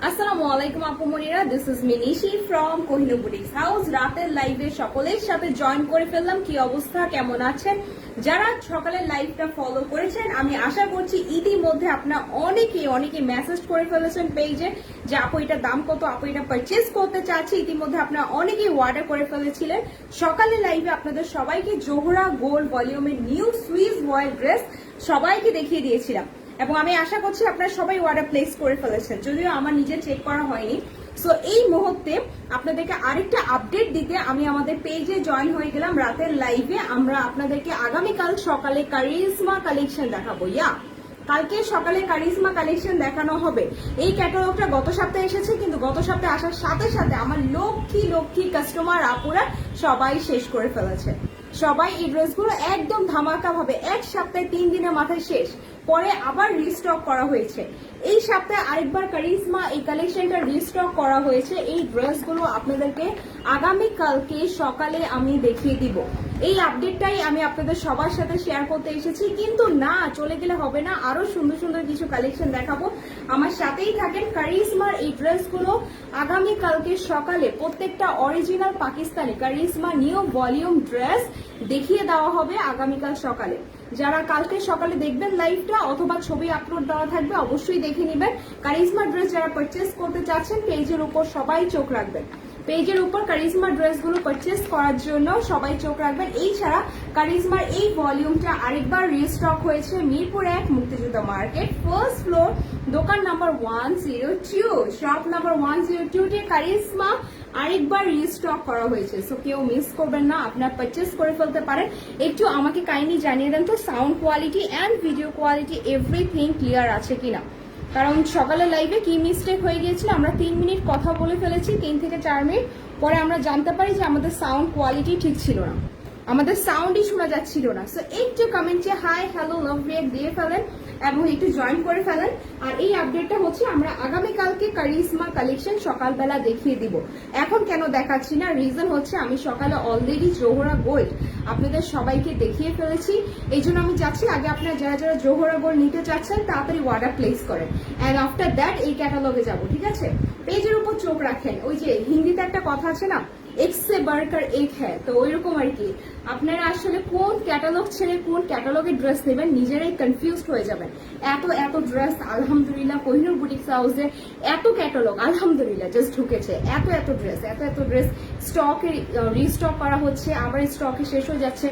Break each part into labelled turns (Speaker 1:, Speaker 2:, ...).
Speaker 1: আসসালামু আলাইকুম আপু Monira, this is Minishi from Kohinoor boutiques house. রাতের লাইভে সকলের সাথে জয়েন করে ফেললাম। কি অবস্থা, কেমন আছেন? যারা সকালের লাইভটা ফলো করেছেন, আমি আশা করছি ইতিমধ্যে আপনারা অনেকে মেসেজ করে ফেলেছেন পেজে যে আপু এটার দাম কত, আপু এটা পারচেজ করতে চাচ্ছি। ইতিমধ্যে আপনারা অনেকেই অর্ডার করে ফেলেছিলেন। সকালের লাইভে আপনাদের সবাইকে জোহরা গোল্ড ভলিউমের নিউ সুইস রয়্যাল ড্রেস সবাইকে দেখিয়ে দিয়েছিলাম এবং আমি আশা করছি আপনারা সবাই অর্ডার প্লেস করে ফেলেছেন, যদিও আমার নিজে চেক করা হয়নি। সো এই মুহূর্তে আপনাদেরকে আরেকটা আপডেট দিতে আমি আমাদের পেজে জয়েন হয়ে গেলাম। রাতের লাইভে আমরা আপনাদেরকে আগামীকাল সকালে কারিজমা কালেকশন দেখাবো। কালকে সকালে কারিজমা কালেকশন দেখানো হবে। এই ক্যাটালগটা গত সপ্তাহে এসেছে, কিন্তু গত সপ্তাহে আসার সাথে সাথে আমার লক্ষ্মী কাস্টমার আপুরা সবাই শেষ করে ফেলেছে। সবাই এই ড্রেসগুলো একদম ধামাকা ভাবে এক সপ্তাহে 3 দিনের মাথায় শেষ, পরে আবার রিস্টক করা হয়েছে। এই সপ্তাহে আরেকবার কারিজমা এই কালেকশনটা রিস্টক করা হয়েছে। এই ড্রেসগুলো আপনাদেরকে আগামীকালকে সকালে আমি দেখিয়ে দিব। এই আপডেটটাই আমি আপনাদের সবার সাথে শেয়ার করতে এসেছি, কিন্তু না চলে গেলে হবে না, আরো সুন্দর কিছু কালেকশন দেখাবো। আমার সাথেই থাকেন। কারিজমার এই ড্রেসগুলো আগামীকালকে সকালে প্রত্যেকটা original Pakistani charisma new volume dress দেখিয়ে দেওয়া হবে আগামীকাল সকালে। যারা কালকে সকালে দেখবেন লাইভটা অথবা ছবি আপলোড দেওয়া থাকবে, অবশ্যই দেখে নেবেন। কারিজমা ড্রেস যারা পারচেস করতে চাচ্ছেন পেজের উপর সবাই চোখ রাখবেন। পেজের উপর কারিজমা ড্রেসগুলো পারচেস করার জন্য সবাই চোখ রাখবেন। এই ছাড়া কারিজমার এই ভলিউমটা আরেকবার রিস্টক হয়েছে মিরপুর 1 মুক্তিযোদ্ধা মার্কেট, ফার্স্ট ফ্লোর, দোকান নাম্বার 102, শপ নাম্বার 102 তে কারিজমা আরেকবার রিস্টক করা হয়েছে। সো কেউ মিস করবেন না, আপনারা পারচেস করে ফেলতে পারেন। একটু আমাকে কাইন্ডলি জানিয়ে দেন তো sound quality and video quality everything clear আছে কিনা, কারণ সকালে লাইভে কি মিস্টেক হয়ে গিয়েছিল, আমরা 3 মিনিট কথা বলে ফেলেছি, 3 থেকে 4 মিনিট পরে আমরা জানতে পারি যে আমাদের সাউন্ড কোয়ালিটি ঠিক ছিল না, আমাদের সাউন্ডই শোনা যাচ্ছিল না। সো একটু কমেন্টে হাই হ্যালো লাভ রিয়েক্ট দিয়ে ফেলেন এবং একটু জয়েন করে ফেলেন। আর এই আপডেটটা হচ্ছে আমরা আগামীকালকে কারিজমা কালেকশন সকালবেলা দেখিয়ে দিব। এখন কেন দেখাচ্ছি না, রিজন হচ্ছে আমি সকালে অলরেডি জোহরা গোল্ড আপনাদের সবাইকে দেখিয়ে ফেলেছি। এই জন্য আমি চাচ্ছি আগে আপনারা যারা জোহরা গোল্ড নিতে চাচ্ছেন তাড়াতাড়ি অর্ডার প্লেস করেন, অ্যান্ড আফটার দ্যাট এই ক্যাটালগে যাব। ঠিক আছে, পেজের উপর চোখ রাখেন। ওই যে হিন্দিতে একটা কথা আছে না, এক সে বাড়কর এক হ্যাঁ, তো ওইরকম আর কি। আপনারা আসলে কোন ক্যাটালগ ছেড়ে কোন ক্যাটালগের ড্রেস নেবেন নিজেরাই কনফিউজড হয়ে যাবেন। এত ড্রেস আলহামদুলিল্লাহ কোহিনুর বুটিক্স হাউসে এত ক্যাটালগ আলহামদুলিল্লাহ জাস্ট ঢুকেছে। এত ড্রেস স্টকে রিস্টক করা হচ্ছে, আবার স্টকে শেষ হয়ে যাচ্ছে।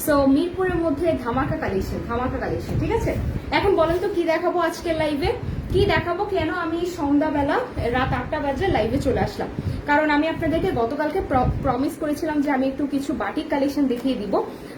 Speaker 1: সো মিরপুরের মধ্যে ধামাকা কালেকশন। ঠিক আছে, এখন বলেন তো কি দেখাবো আজকের লাইভে, কি দেখাবো, কেন আমি সন্ধ্যাবেলা রাত 8টা বাজে লাইভে চলে আসলাম? কারণ আমি আপনাদেরকে গতকালকে প্রমিস করেছিলাম যে আমি একটু কিছু বাটিক কালেকশন দেখিয়ে দিব।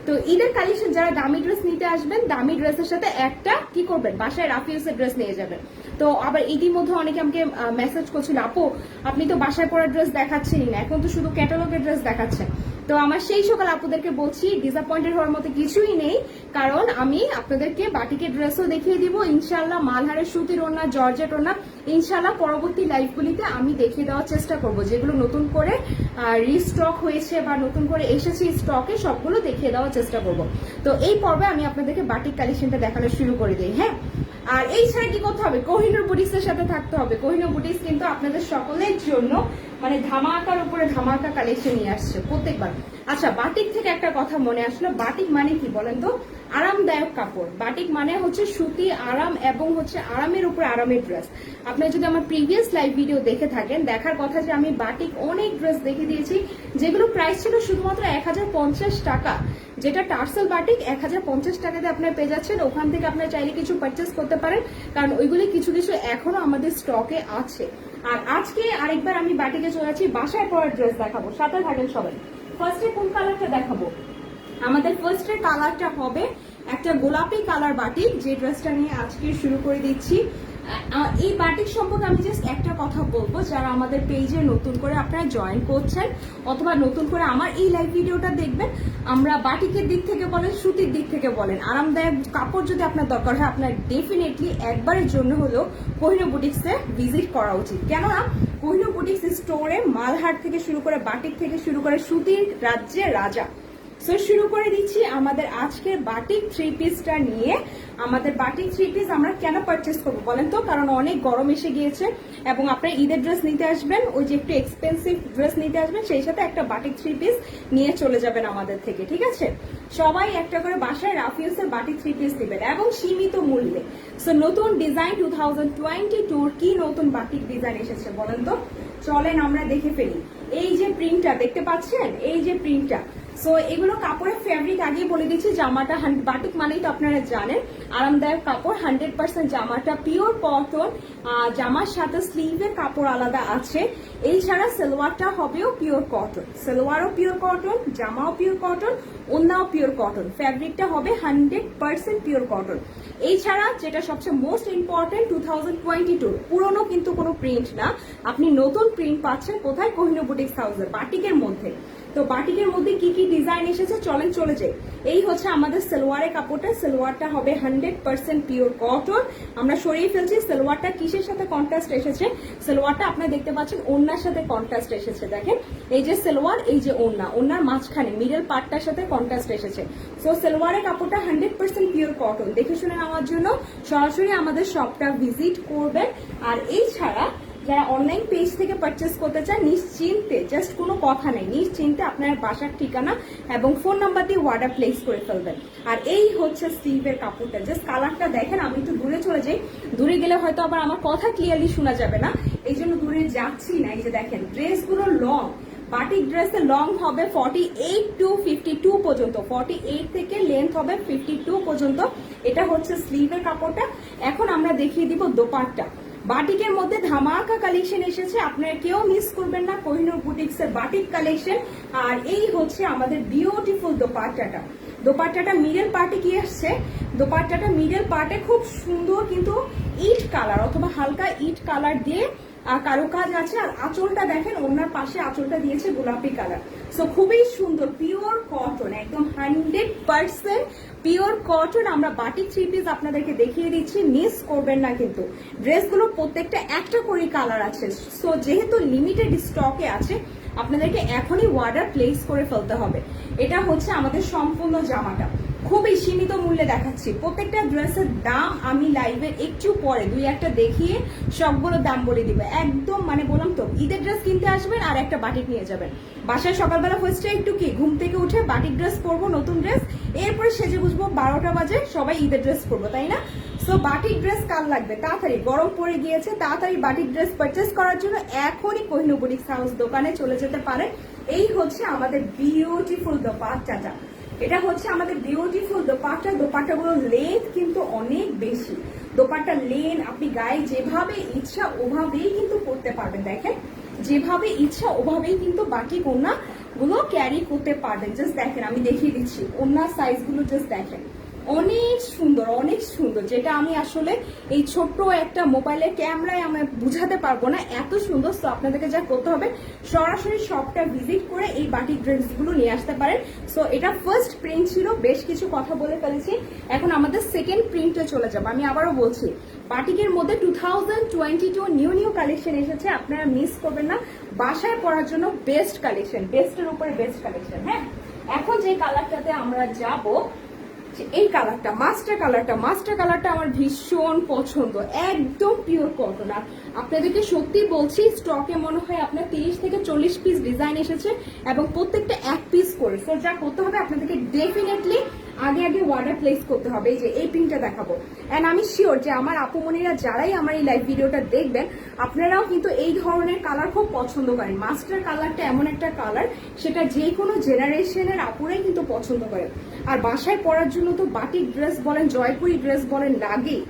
Speaker 1: তো ঈদের কালেকশন যারা দামি ড্রেস নিতে আসবেন, দামি ড্রেসের সাথে একটা কি করবেন, বাসায় রাফিউসের ড্রেস নিয়ে যাবেন। তো আবার ইতিমধ্যে অনেকে আমাকে মেসেজ করছিল, আপু আপনি তো বাসায় পরা ড্রেস দেখাচ্ছেনই না, এখন তো শুধু ক্যাটালগের ড্রেস দেখাচ্ছেন। তো আমার সেই সকাল আপুদেরকে বলছি ডিসঅ্যাপয়েন্টেড হওয়ার মতো কিছুই নেই, কারণ আমি আপনাদেরকে বাটিকের ড্রেসও দেখিয়ে দিব ইনশাল্লাহ, মালহারের সুতির ওড়না, জর্জেট ওড়না ইনশাল্লাহ পরবর্তী লাইভগুলিতে আমি দেখিয়ে দেওয়ার চেষ্টা করব। যেগুলো নতুন করে রিস্টক হয়েছে বা নতুন করে এসেছে স্টকে সবগুলো দেখিয়ে দেওয়ার চেষ্টা করব। তো এই পর্বে আমি আপনাদেরকে বাটিক কালেকশনটা দেখানো শুরু করে দিই। হ্যাঁ, আর এই ছাড়া কি করতে হবে, কোহিনুর বুটিক্সের সাথে থাকতে হবে। কোহিনুর বুটিক্স কিন্তু আপনাদের সকলের জন্য মানে ধামাকার উপরে ধামাকা কালেকশন নিয়ে আসছে প্রত্যেকবার। আচ্ছা, বাটিক থেকে একটা কথা মনে আসলো, বাটিক মানে কি বলেন তো? আরামদায়ক কাপড়। বাটিক মানে হচ্ছে সুতি, আরাম এবং হচ্ছে আরামের উপরে আরামের ড্রেস। আপনারা যদি আমার প্রিভিয়াস লাইভ ভিডিও দেখে থাকেন, দেখার কথা যে আমি বাটিক অনেক ড্রেস দেখে দিয়েছি যেগুলো প্রাইস ছিল শুধুমাত্র 1050 টাকা, যেটা টার্সেল বাটিক 1050 টাকাতে আপনারা পেয়ে যাচ্ছেন। ওখান থেকে আপনারা চাইলে কিছু পারচেস করতে পারেন, কারণ ওইগুলি কিছু এখনো আমাদের স্টকে আছে। আর আজকে আরেকবার আমি বাটিকে চলে যাচ্ছি, বাসায় পরার ড্রেস দেখাবো, সাথে থাকেন সবাই। ফার্স্টে কোন কালারটা দেখাবো? আমাদের ফার্স্টের কালারটা হবে একটা গোলাপি কালার বাটিক, যে ড্রেসটা নিয়ে আজকে শুরু করে দিচ্ছি। এই বাটিক সম্পর্কে আমি জাস্ট একটা কথা বলবো, যারা আমাদের পেজে নতুন করে আপনারা জয়েন করছেন অথবা নতুন করে আমার এই লাইভ ভিডিওটা দেখবেন, আমরা বাটিকের দিক থেকে বলেন, সুতির দিক থেকে বলেন, আরামদায়ক কাপড় যদি আপনার দরকার হয়, আপনার ডেফিনেটলি একবারের জন্য হলেও কোহিনুর বুটিক্সে ভিজিট করা উচিত। কেননা কোহিনুর বুটিক্স স্টোরে মালহাট থেকে শুরু করে বাটিক থেকে শুরু করে সুতির রাজ্যের রাজা সো শুরু করে দিচ্ছি আমাদের আজকের বাটিক থ্রি পিসটা নিয়ে। আমাদের বাটিক থ্রি পিস আমরা কেন পারচেস করবো বলেন তো? কারণ অনেক গরম এসে গিয়েছে এবং আপনারা ঈদের ড্রেস নিতে আসবেন, ওই যে একটু এক্সপেন্সিভ ড্রেস নিতে আসবেন, সেই সাথে একটা বাটিক থ্রি পিস নিয়ে চলে যাবেন আমাদের থেকে, ঠিক আছে? সবাই একটা করে বাসায় রাফিউসের বাটিক থ্রি পিস দিবেন এবং সীমিত মূল্যে। সো নতুন ডিজাইন 2022 কি নতুন বাটিক ডিজাইন এসেছে বলেন তো? চলেন আমরা দেখে ফেলি। এই যে প্রিন্টটা দেখতে পাচ্ছেন, এই যে প্রিন্টটা, সো এগুলো কাপড়ের ফেব্রিক আগেই বলে দিচ্ছি। জামাটা বাটিক মানেই তো আপনারা জানেন আরামদায়ক কাপড়, 100% জামাটা পিওর কটন। জামার সাথে স্লিভের কাপড় আলাদা আছে। এই ছাড়া সালোয়ারটা হবেও পিওর কটন, সালোয়ারও পিওর কটন, জামাও পিওর কটন, ওন্নাও পিওর কটন। ফেব্রিকটা হবে 100% পিওর কটন। এই ছাড়া যেটা সবচেয়ে মোস্ট ইম্পর্টেন্ট, 2022 পুরনো কিন্তু কোনো প্রিন্ট না, আপনি নতুন প্রিন্ট পাচ্ছেন কোথায়? কোহিনূর বুটিক্স হাউসে, বাটিকের মধ্যে। তো বাটিকের মধ্যে কি কি ডিজাইন এসেছে চলেন চলে যাই। এই হচ্ছে আমাদের সালোয়ারের কাপড়টা, সালোয়ারটা হবে 100% পিওর কটন। আমরা সরিয়ে ফেলছি। সালোয়ারটা কিসের সাথে কন্ট্রাস্ট এসেছে? সালোয়ারটা আপনারা দেখতে পাচ্ছেন ওড়নার সাথে কন্ট্রাস্ট এসেছে। দেখেন এই যে সালোয়ার, এই যে ওড়না, ওড়নার মাঝখানে মিডল পার্টটার সাথে কন্ট্রাস্ট এসেছে। সো সালোয়ারের কাপড়টা 100% পিওর কটন। দেখে শুনে নেওয়ার জন্য সরাসরি আমাদের শপটা ভিজিট করবেন। আর এই ছাড়া যারা অনলাইন পেজ থেকে পারচেস করতে চান, নিশ্চিন্তে, জাস্ট কোনো কথা নেই, নিশ্চিন্তে আপনার বাসার ঠিকানা এবং ফোন নাম্বার দিয়ে অর্ডার প্লেস করে ফেলবেন। আর এই হচ্ছে স্লিভের কাপড়টা, জাস্ট কালারটা দেখেন। আমি একটু দূরে চলে যাই, দূরে গেলে হয়তো আবার আমার কথা ক্লিয়ারলি শোনা যাবে না, এই জন্য দূরে যাচ্ছি না। এই যে দেখেন ড্রেসগুলো লং, বাটিক ড্রেসের লং হবে 48 to 52 পর্যন্ত, 48 থেকে লেন্থ হবে 52 পর্যন্ত। এটা হচ্ছে স্লিভের কাপড়টা। এখন আমরা দেখিয়ে দিব দোপাট্টা। বাটিকের মধ্যে ধামাকা কালেকশন এসেছে, আপনারা কেউ মিস করবেন না কোহিনূর বুটিক্স এর বাটিক কালেকশন। আর এই হচ্ছে আমাদের বিউটিফুল দোপাট্টাটা। দোপাট্টাটা মিডল পার্টে কি আসছে? দোপাট্টাটা মিডল পার্টে খুব সুন্দর কিন্তু ইট কালার অথবা হালকা ইট কালার দিয়ে কারুকাজ আছে। আর আঁচলটা দেখেন, ওনার পাশে আঁচলটা দিয়েছে গোলাপি কালার। সো খুবই সুন্দর, পিওর কটন, একদম 100% পিওর কটন। আমরা বাটিক থ্রি পিস আপনাদেরকে দেখিয়ে দিচ্ছি, মিস করবেন না কিন্তু। ড্রেসগুলো প্রত্যেকটা একটা করে কালার আছে। সো যেহেতু লিমিটেড স্টকে আছে, আপনাদেরকে এখনই অর্ডার প্লেস করে ফেলতে হবে। এটা হচ্ছে আমাদের সম্পূর্ণ জামাটা, খুবই সীমিত মূল্যে দেখাচ্ছি। প্রত্যেকটা ড্রেসের দাম আমি লাইভে একটু পরে দুই একটা দেখিয়ে সবগুলো দাম বলে দিব একদম। মানে বললাম তো, ঈদের ড্রেস কিনতে আসবেন আর একটা বাটিক নিয়ে যাবেন। বাসায় সকালবেলা ফার্স্টে একটু কি ঘুম থেকে উঠে বাটিক ড্রেস পরবো, নতুন ড্রেস, এরপরে সেজে বুঝবো 12টা বাজে সবাই ঈদের ড্রেস পরবো, তাই না? সো বাটিক ড্রেস কার লাগবে তাড়াতাড়ি, গরম পড়ে গিয়েছে, তাড়াতাড়ি বাটিক ড্রেস পারচেস করার জন্য এখনই কোহিনূর বুটিক্স হাউস দোকানে চলে যেতে পারে। এই হচ্ছে আমাদের বিউটিফুল দোপাট্টাটা। এটা হচ্ছে আমাদের বিউটিফুল দোপাট্টা। দোপাট্টাগুলো লেন্থ কিন্তু অনেক বেশি। দোপাট্টা লেন আপনি গায়ে যেভাবে ইচ্ছা ওভাবেই কিন্তু করতে পারবেন। দেখেন যেভাবে ইচ্ছা ওভাবেই কিন্তু বাটিক ওড়না গুলো ক্যারি করতে পারবেন। জাস্ট দেখেন, আমি দেখিয়ে দিচ্ছি ওড়নার সাইজ গুলো, জাস্ট দেখেন অনেক সুন্দর, অনেক সুন্দর, যেটা আমি আসলে এই ছোট্ট একটা মোবাইলের ক্যামেরায় আমি বুঝাতে পারবো না, এত সুন্দর। তো আপনাদেরকে যা করতে হবে, সরাসরি শপটা ভিজিট করে এই বাটিক ড্রেসগুলো নিয়ে আসতে পারেন। সো এটা ফার্স্ট প্রিন্ট ছিল, বেশ কিছু কথা বলে ফেলেছি, এখন আমাদের সেকেন্ড প্রিন্টে চলে যাবো। আমি আবারও বলছি, বাটিকের মধ্যে 2022 নিউ কালেকশন এসেছে, আপনারা মিস করবেন না। বাসায় পরার জন্য বেস্ট কালেকশন, বেস্টের উপরে বেস্ট কালেকশন। হ্যাঁ, এখন যে কালারটাতে আমরা যাব, এই কালারটা মাস্টার কালারটা আমার ভীষণ পছন্দ, একদম পিওর কটন। আর আপনাদেরকে সত্যি বলছি, স্টকে মনে হয় আপনার 30 থেকে 40 পিস ডিজাইন এসেছে এবং প্রত্যেকটা এক পিস করে। সো যা করতে হবে, আপনাদেরকে ডেফিনেটলি আগে অর্ডার প্লেস করতে হবে। এই যে এই প্রিন্টটা দেখাবো, এন্ড আমি শিওর যে আমার আপুমনিরা যারাই আমার এই লাইভ ভিডিওটা দেখবেন, আপনারাও কিন্তু এই ধরনের কালার খুব পছন্দ করেন। মাস্টার কালারটা এমন একটা কালার, সেটা যে কোনো জেনারেশনের আপুরাই কিন্তু পছন্দ করে। আর বাসায় পরার জন্য তো বাটিক ড্রেস বলেন, জয়পুরি ড্রেস বলেন, লাগেই।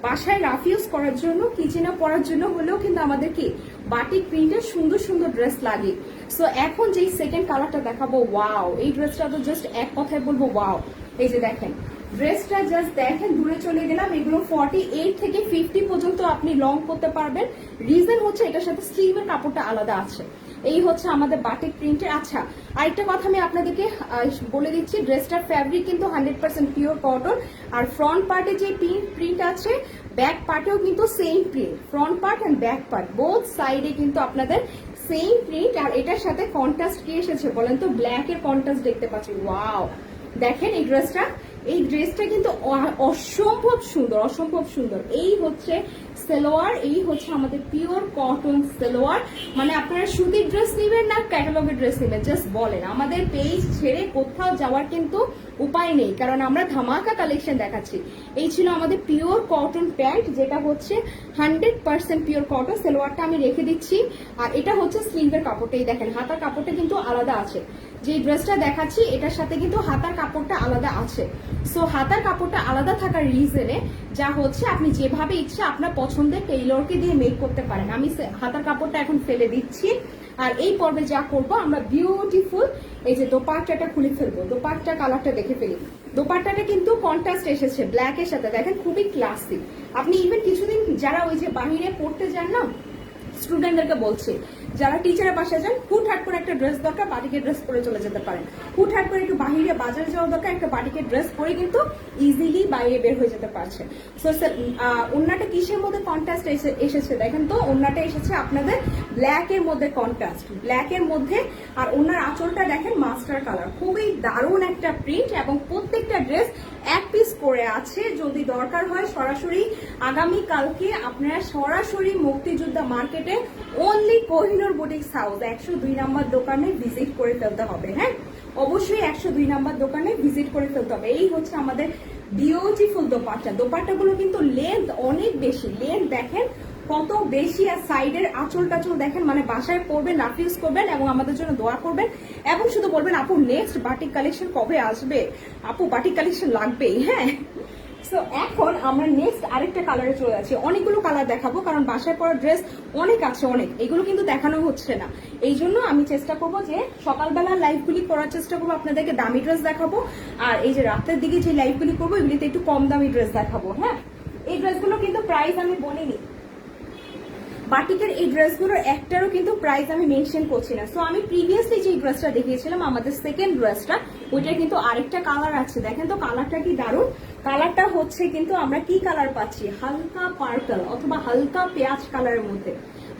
Speaker 1: বাসায় রাফিউজ করার জন্য, কিচেনে পরার জন্য হলেও কিন্তু আমাদের কি বাটিক প্রিন্টের সুন্দর সুন্দর ড্রেস লাগে। সো এখন যেই সেকেন্ড কালারটা দেখাবো, ওয়াও, এই ড্রেসটা তো জাস্ট এক কথায় বলবো ওয়াও। এই যে দেখেন ড্রেসটা, জাস্ট দেখেন, দূরে চলে গেলাম। এগুলো 48 থেকে 50 পর্যন্ত আপনি লং করতে পারবেন। রিজন হচ্ছে এটার সাথে স্লিভের কাপড়টা আলাদা আছে। এই হচ্ছে আমাদের বাটিক প্রিন্টের। আচ্ছা, আরেকটা কথা আমি আপনাদেরকে বলে দিচ্ছি, ড্রেসটার ফ্যাব্রিক কিন্তু 100% পিওর কটন। আর ফ্রন্ট পার্টে যে প্রিন্ট আছে, ব্যাক পার্টেও কিন্তু same print. Front part and back part both সাইডে কিন্তু আপনাদের সেম প্রিন্ট, আর এটার সাথে কন্ট্রাস্ট কি এসেছে বলেন তো? ব্ল্যাক এর কন্ট্রাস্ট দেখতে পাচ্ছি। ওয়াও, দেখেন এই ড্রেসটা কিন্তু অসম্ভব সুন্দর, অসম্ভব সুন্দর। এই হচ্ছে সালোয়ার, এই হচ্ছে আমাদের পিওর কটন সালোয়ার। মানে আপনারা সুতির ড্রেস নেবেন না ক্যাটালগের ড্রেস নেবেন, জাস্ট বলেন। আমাদের পেজ ছেড়ে কোথাও যাওয়ার কিন্তু উপায় নেই, কারণ আমরা ধামাকা কালেকশন দেখাচ্ছি। এই ছিল আমাদের পিওর কটন প্যান্ট, যেটা হচ্ছে 100% পিওর কটন। সালোয়ারটা আমি রেখে দিচ্ছি। আর এটা হচ্ছে স্লিভের কাপড়টাই দেখেন, হাতার কাপড়টা কিন্তু আলাদা আছে। যে ড্রেসটা দেখাচ্ছি এটার সাথে কিন্তু হাতার কাপড়টা আলাদা আছে। সো হাতার কাপড়টা আলাদা থাকার রিজনে যা হচ্ছে আপনি যেভাবে ইচ্ছা আপনার পছন্দের টেইলরকে দিয়ে মেক করতে পারেন। আমি হাতার কাপড়টা এখন ফেলে দিচ্ছি। আর এই পর্বে যা করব, আমরা বিউটিফুল এই যে দোপাট্টাটা খুলে ফেলবো। দোপাট্টা কালারটা দেখে ফেলি। দোপাট্টাটা কিন্তু কন্ট্রাস্ট এসেছে ব্ল্যাকের সাথে, দেখেন খুবই ক্লাসি। আপনি ইভেন কিছুদিন যারা ওই যে বাহিরে পড়তে যান না, স্টুডেন্টদেরকে বলছি, যারা টিচারের পাশে যান, হুটহাট করে একটা ড্রেস দরকার, বাটিকের ড্রেস পরে চলে যেতে পারেন। হুটহাট করে একটু বাহিরে বাজারে যাওয়া দরকার, একটা বাটিকের ড্রেস পরে কিন্তু ইজিলি বাইরে বের হয়ে যেতে পারছে। সো ওন্নাটা কিসের মধ্যে কন্ট্রাস্ট এসেছে দেখেন তো? ওন্নাটা এসেছে আপনাদের ব্ল্যাক এর মধ্যে কন্ট্রাস্ট, ব্ল্যাক এর মধ্যে। আর ওনার আঁচলটা দেখেন মাস্টার কালার, খুবই দারুণ একটা প্রিন্ট। এবং প্রত্যেকটা ড্রেস এক পিস করে আছে। যদি দরকার হয় সরাসরি আগামী কালকে আপনারা সরাসরি মুক্তিযোদ্ধা মার্কেটে অনলি কোহিনুর বুটিক্স হাউস 102 নম্বর দোকানে ভিজিট করে ফেলতে হবে। হ্যাঁ, অবশ্যই 102 নম্বর দোকানে ভিজিট করে ফেলতে হবে। এই হচ্ছে আমাদের বিউটিফুল দোপাট্টা। দোপাট্টাগুলো কিন্তু লেন্থ অনেক বেশি, লেন্থ দেখেন কত বেশি। আর সাইডের আঁচল টাচল দেখেন, মানে বাসায় পরবেন, নাফিউজ করবেন এবং আমাদের জন্য দোয়া করবেন। এবং শুধু বলবেন আপু নেক্সট বাটিক কালেকশন কবে আসবে, আপু বাটিক কালেকশন লাগবেই। হ্যাঁ, সো এখন আমরা নেক্সট আরেকটা কালারে চলে যাচ্ছি। অনেকগুলো কালার দেখাবো, কারণ বাসায় পরা ড্রেস অনেক আছে, অনেক। এগুলো কিন্তু দেখানো হচ্ছে না, এই জন্য আমি চেষ্টা করবো যে সকালবেলা লাইভগুলি করার চেষ্টা করবো, আপনাদেরকে দামি ড্রেস দেখাবো। আর এই যে রাতের দিকে যে লাইভগুলি করবো এগুলিতে একটু কম দামি ড্রেস দেখাবো। হ্যাঁ, এই ড্রেসগুলো কিন্তু প্রাইস আমি বলিনি, বাটিকের এই ড্রেসগুলোর একটারও কিন্তু প্রাইস আমি মেনশন করছি না। সো আমি প্রিভিয়াসলি যে ড্রেসটা দেখিয়েছিলাম আমাদের সেকেন্ড ড্রেসটা, ওইটার কিন্তু আরেকটা কালার আছে। দেখেন তো কালারটা কি দারুণ। কালারটা হচ্ছে কিন্তু আমরা কি কালার পাচ্ছি, হালকা পার্পল অথবা হালকা পেঁয়াজ কালারের মধ্যে,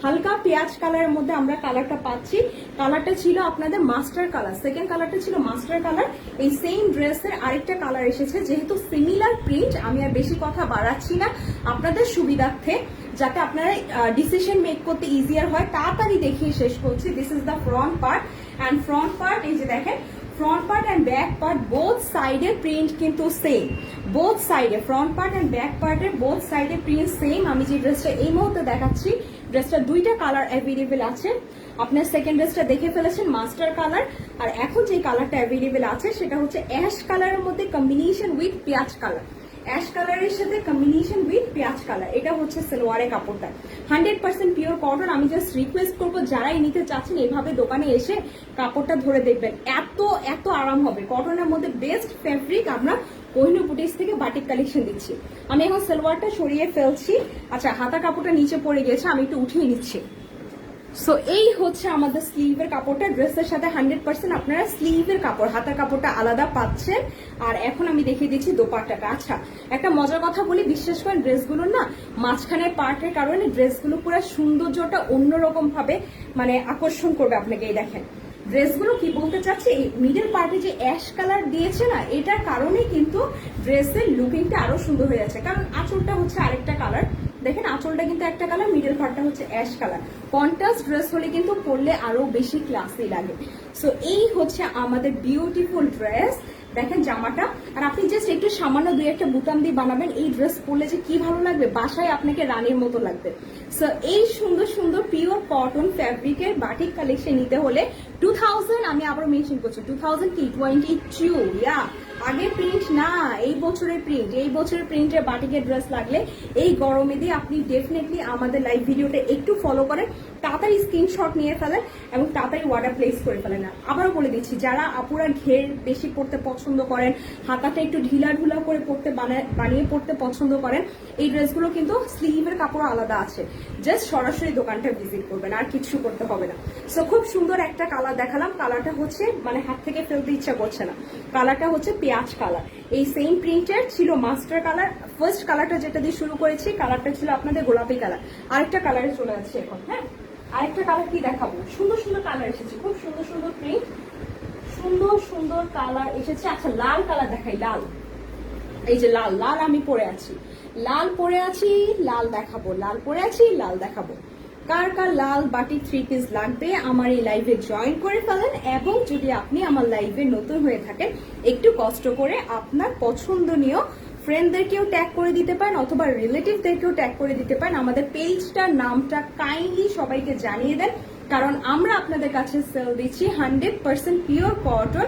Speaker 1: হালকা পেঁয়াজ কালারের মধ্যে আমরা কালারটা পাচ্ছি। কালারটা ছিল আপনাদের মাস্টার কালার, সেকেন্ড কালারটা ছিল মাস্টার কালার। এই সেম ড্রেসের আরেকটা কালার এসেছে। যেহেতু সিমিলার প্রিন্ট, আমি আর বেশি কথা বাড়াচ্ছি না আপনাদের সুবিধার্থে, যাতে আপনারা ডিসিশন মেক করতে ইজিয়ার হয়। তাড়াতাড়ি দেখিয়ে শেষ করছি। This is the front part. And front part এই যে দেখেন, front part and back part both সাইডের প্রিন্ট কিন্তু সেম। বোথ সাইডে ফ্রন্ট পার্ট অ্যান্ড ব্যাক পার্টের বোথ সাইডে প্রিন্ট সেম। আমি যে ড্রেসটা এই মুহূর্তে দেখাচ্ছি, ড্রেসটা দুইটা কালার অ্যাভেলেবেল আছে। আপনার সেকেন্ড ড্রেসটা দেখে ফেলেছেন মাস্টার কালার, আর এখন যে কালারটা অ্যাভেলেবেল আছে সেটা হচ্ছে অ্যাশ কালারের মধ্যে কম্বিনেশন উইথ পেঁয়াজ কালার। অ্যাশ কালারের সাথে কম্বিনেশন উইথ পেঁয়াজ কালার, এটা হচ্ছে সালোয়ারের কাপড়টা 100% পিওর কটন। আমি জাস্ট রিকোয়েস্ট করবো যারাই নিতে চাচ্ছেন এভাবে দোকানে এসে কাপড়টা ধরে দেখবেন, এত এত আরাম হবে। কটনের মধ্যে বেস্ট ফেব্রিক আমরা কোহিনুর বুটিক্স থেকে বাটিক কালেকশন দিচ্ছি। আমি এখন সালোয়ারটা সরিয়ে ফেলছি। আচ্ছা, হাতা কাপড়টা নিচে পড়ে গেছে, আমি একটু উঠিয়ে নিচ্ছি। সো এই হচ্ছে আমাদের স্লিভের কাপড়টা। ড্রেসের সাথে 100% আপনারা স্লিভের কাপড়, হাতার কাপড়টা আলাদা পাচ্ছেন। আর এখন আমি দেখিয়ে দিচ্ছি দোপাট্টাটা। আচ্ছা, একটা মজার কথা বলি, বিশ্বাস করেন ড্রেসগুলো না মাঝখানের পার্টের কারণে ড্রেসগুলো পুরো সৌন্দর্যটা অন্যরকম ভাবে মানে আকর্ষণ করবে আপনাকে। এই দেখেন ড্রেসগুলো কি বলতে চাচ্ছি, মিডল পার্টে যে অ্যাশ কালার দিয়েছে না, এটার কারণে কিন্তু ড্রেসের লুকিংটা আরো সুন্দর হয়ে যাচ্ছে। কারণ আঁচলটা হচ্ছে আরেকটা কালার, দেখেন আঁচলটা কিন্তু একটা কালার, মিডল পার্টটা হচ্ছে অ্যাশ কালার। কন্ট্রাস্ট ড্রেস হলে কিন্তু পরলে আরো বেশি ক্লাসি লাগে। সো এই হচ্ছে আমাদের বিউটিফুল ড্রেস। দেখেন জামাটা, আর আপনি জাস্ট একটু সামান্য দুই একটা বুতাম দিয়ে বানাবেন, এই ড্রেস পরলে যে কি ভালো লাগবে, বাসায় আপনাকে রানীর মতো লাগবে। সো এই সুন্দর সুন্দর পিওর কটন ফ্যাব্রিকের বাটিক কালেকশন নিতে হলে 2000, আমি আবার মেনশন করছি 2022, ইয়া আগের প্রিন্ট না, এই বছরের প্রিন্ট। এই বছরের প্রিন্টের বাটিকের ড্রেস লাগলে এই গরমে দিয়ে আপনি ডেফিনেটলি আমাদের লাইভ ভিডিওটা একটু ফলো করেন, তাড়াতাড়ি স্ক্রিনশট নিয়ে ফেলেন এবং তাড়াতাড়ি অর্ডার প্লেস করে ফেলেন। আবারও বলে দিচ্ছি, যারা আপুরা ঘের বেশি পড়তে পছন্দ করেন, হাতাটা একটু ঢিলা ঢুলা করে পড়তে বানিয়ে পড়তে পছন্দ করেন, এই ড্রেসগুলো কিন্তু স্লিভের কাপড় আলাদা আছে। জাস্ট সরাসরি দোকানটা ভিজিট করবেন, আর কিছু করতে হবে না। সো খুব সুন্দর একটা কালার দেখালাম। কালারটা হচ্ছে মানে হাত থেকে ফেলতে ইচ্ছা করছে না। কালারটা হচ্ছে পেঁয়াজ কালার। এই সেম প্রিন্টের ছিল মাস্টার কালার। ফার্স্ট কালারটা যেটা দিয়ে শুরু করেছি, কালারটা ছিল আপনাদের গোলাপি কালার। আরেকটা কালারে চলে যাচ্ছে এখন। হ্যাঁ, আরেকটা কালার কি দেখাবো, সুন্দর সুন্দর কালার এসেছে, খুব সুন্দর সুন্দর প্রিন্ট, সুন্দর সুন্দর কালার এসেছে। আচ্ছা লাল কালার দেখাই, লাল, এই যে লাল, লাল আমি পরে আছি, লাল পরে আছি, লাল দেখাবো, লাল পরে আছি, লাল দেখাবো। কার কার লাল বাটিক 3 পিস লাগবে আমার এই লাইভে জয়েন করে ফেলেন। এবং যদি আপনি আমার লাইভে নতুন হয়ে থাকেন, একটু কষ্ট করে আপনার পছন্দনীয় ফ্রেন্ডদেরকেও ট্যাগ করে দিতে পারেন অথবা রিলেটিভদেরকেও ট্যাগ করে দিতে পারেন। আমাদের পেজটার নামটা কাইন্ডলি সবাইকে জানিয়ে দেন, কারণ আমরা আপনাদের কাছে সেল দিচ্ছি 100% পিওর কটন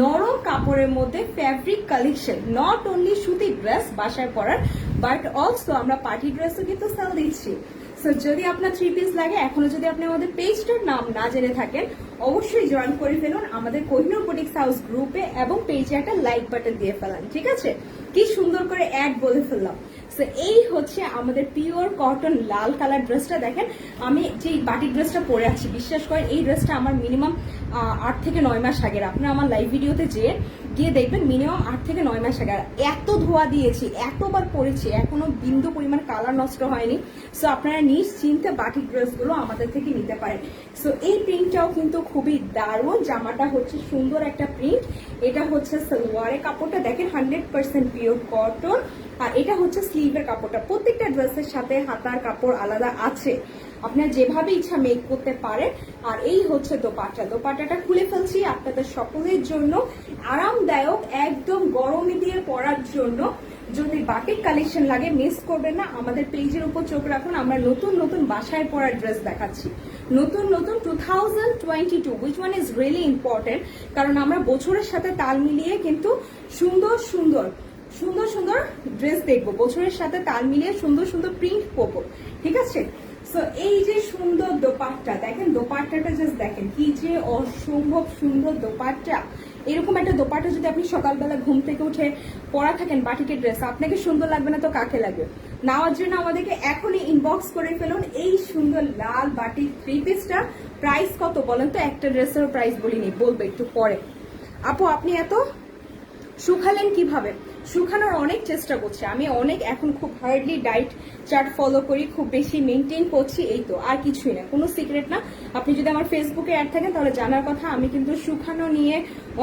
Speaker 1: নরম কাপড়ের মধ্যে ফ্যাব্রিক কালেকশন। নট অনলি সুতি ড্রেস বাসায় পরার, বাট অলসো আমরা পার্টি ড্রেসও কিন্তু সেল দিচ্ছি। সো যদি আপনার 3 পিস লাগে, এখনো যদি আপনি আমাদের পেজটার নাম না জেনে থাকেন, অবশ্যই জয়েন করে ফেলুন আমাদের কোহিনূর বুটিক্স হাউস গ্রুপে এবং পেজে একটা লাইক বাটন দিয়ে ফেলান, ঠিক আছে? কি সুন্দর করে অ্যাড বলে ফেললাম। সো এই হচ্ছে আমাদের পিওর কটন লাল কালার ড্রেসটা। দেখেন আমি যে বাটিক ড্রেসটা পরে আছি, বিশ্বাস করেন এই ড্রেসটা আমার মিনিমাম 8 থেকে 9 মাস আগের। আপনারা আমার লাইভ ভিডিওতে গিয়ে দেখবেন মিনিমাম 8 থেকে 9 মাস আগে। এত ধোয়া দিয়েছি, এতবার পরেছি, এখনো বিন্দু পরিমাণ কালার নষ্ট হয়নি। সো আপনারা নিশ্চিন্তে বাটিক ড্রেসগুলো আমাদের থেকে নিতে পারেন। সো এই প্রিন্টটাও কিন্তু খুবই দারুণ, জামাটা হচ্ছে সুন্দর একটা প্রিন্ট। এটা হচ্ছে সালোয়ারের কাপড়টা, দেখেন 100% পিওর কটন। আর এটা হচ্ছে স্লিভের কাপড়টা। প্রত্যেকটা ড্রেসের সাথে হাতার কাপড় আলাদা আছে, আপনার যেভাবে ইচ্ছা মেক করতে পারেন। আর এই হচ্ছে দোপাট্টা, দোপাট্টাটা খুলে ফেলছি আপনাদের সকলের জন্য, আরামদায়ক একদম গরমে দিয়ে পরার জন্য। যদি বাটিক কালেকশন লাগে মিস করবেন না, আমাদের পেজের উপর চোখ রাখুন, আমরা নতুন নতুন বাসায় পরার ড্রেস দেখাচ্ছি, নতুন নতুন 2022, which one is really important. কারণ আমরা বছরের সাথে তাল মিলিয়ে কিন্তু সুন্দর সুন্দর সুন্দর সুন্দর ড্রেস দেখবো, বছরের সাথে তাল মিলিয়ে সুন্দর সুন্দর প্রিন্ট করবো, ঠিক আছে? সো এই যে সুন্দর দোপাট্টা, দেখেন দোপাট্টাটা জাস্ট দেখেন, কি যে অসম্ভব সুন্দর দোপাট্টা। এরকম একটা দোপাট্টা যদি আপনি সকালবেলা ঘুম থেকে উঠে পরা থাকেন বাটিকের ড্রেস, আপনাকে সুন্দর লাগবে না তো কাকে লাগবে? নেওয়ার জন্য আমাদেরকে এখনই ইনবক্স করে ফেলুন এই সুন্দর লাল বাটিক 3 পিসটা। প্রাইস কত বলেন তো? একটা ড্রেসের প্রাইস বলিনি, বলবো একটু পরে। আপু আপনি এত শুকালেন কিভাবে? শুকানোর অনেক চেষ্টা করছি আমি, অনেক এখন খুব হার্ডলি ডায়েট চার্ট ফলো করি, খুব বেশি মেনটেন করছি, এই তো, আর কিছুই না, কোনো সিক্রেট না। আপনি যদি আমার ফেসবুকে অ্যাড থাকেন তাহলে জানার কথা, আমি কিন্তু শুকানো নিয়ে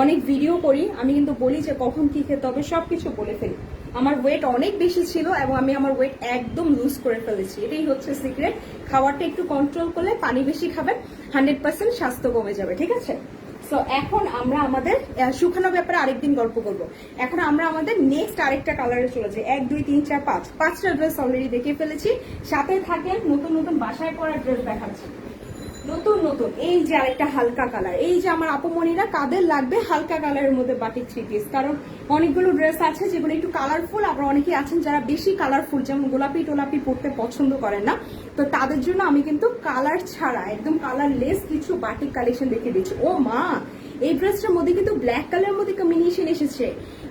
Speaker 1: অনেক ভিডিও করি, আমি কিন্তু বলি যে কখন কি খেতে হবে, সবকিছু বলে ফেলি। আমার ওয়েট অনেক বেশি ছিল এবং আমি আমার ওয়েট একদম লুজ করে ফেলেছি, এটাই হচ্ছে সিক্রেট। খাবারটা একটু কন্ট্রোল করলে, পানি বেশি খাবেন, 100% স্বাস্থ্য কমে যাবে, ঠিক আছে? সো এখন আমরা আমাদের শুকানোর ব্যাপারে আরেকদিন গল্প করবো। এখন আমরা আমাদের নেক্সট আরেকটা কালারে চলে যাই। 1 2 3 4 5, 5টা ড্রেস অলরেডি দেখে ফেলেছি। সাথে থাকেন নতুন নতুন বাসায় পরা ড্রেস দেখাচ্ছি, নতুন নতুন। এই যে আরেকটা হালকা কালার, এই যে আমার আপুমনিরা কাদের লাগবে হালকা কালারের মধ্যে বাটিক 3 পিস, কারণ অনেকগুলো ড্রেস আছে যেগুলো একটু কালারফুল, আবার অনেকেই আছেন যারা বেশি কালারফুল, যেমন গোলাপি টোলাপি পরতে পছন্দ করেন না, তো তাদের জন্য আমি কিন্তু কালার ছাড়া একদম কালারলেস কিছু বাটিক কালেকশন দেখে দিচ্ছি। ও মা, এই ড্রেসটার মধ্যে কিন্তু ব্ল্যাক কালারের মধ্যে কম্বিনেশন এসেছে।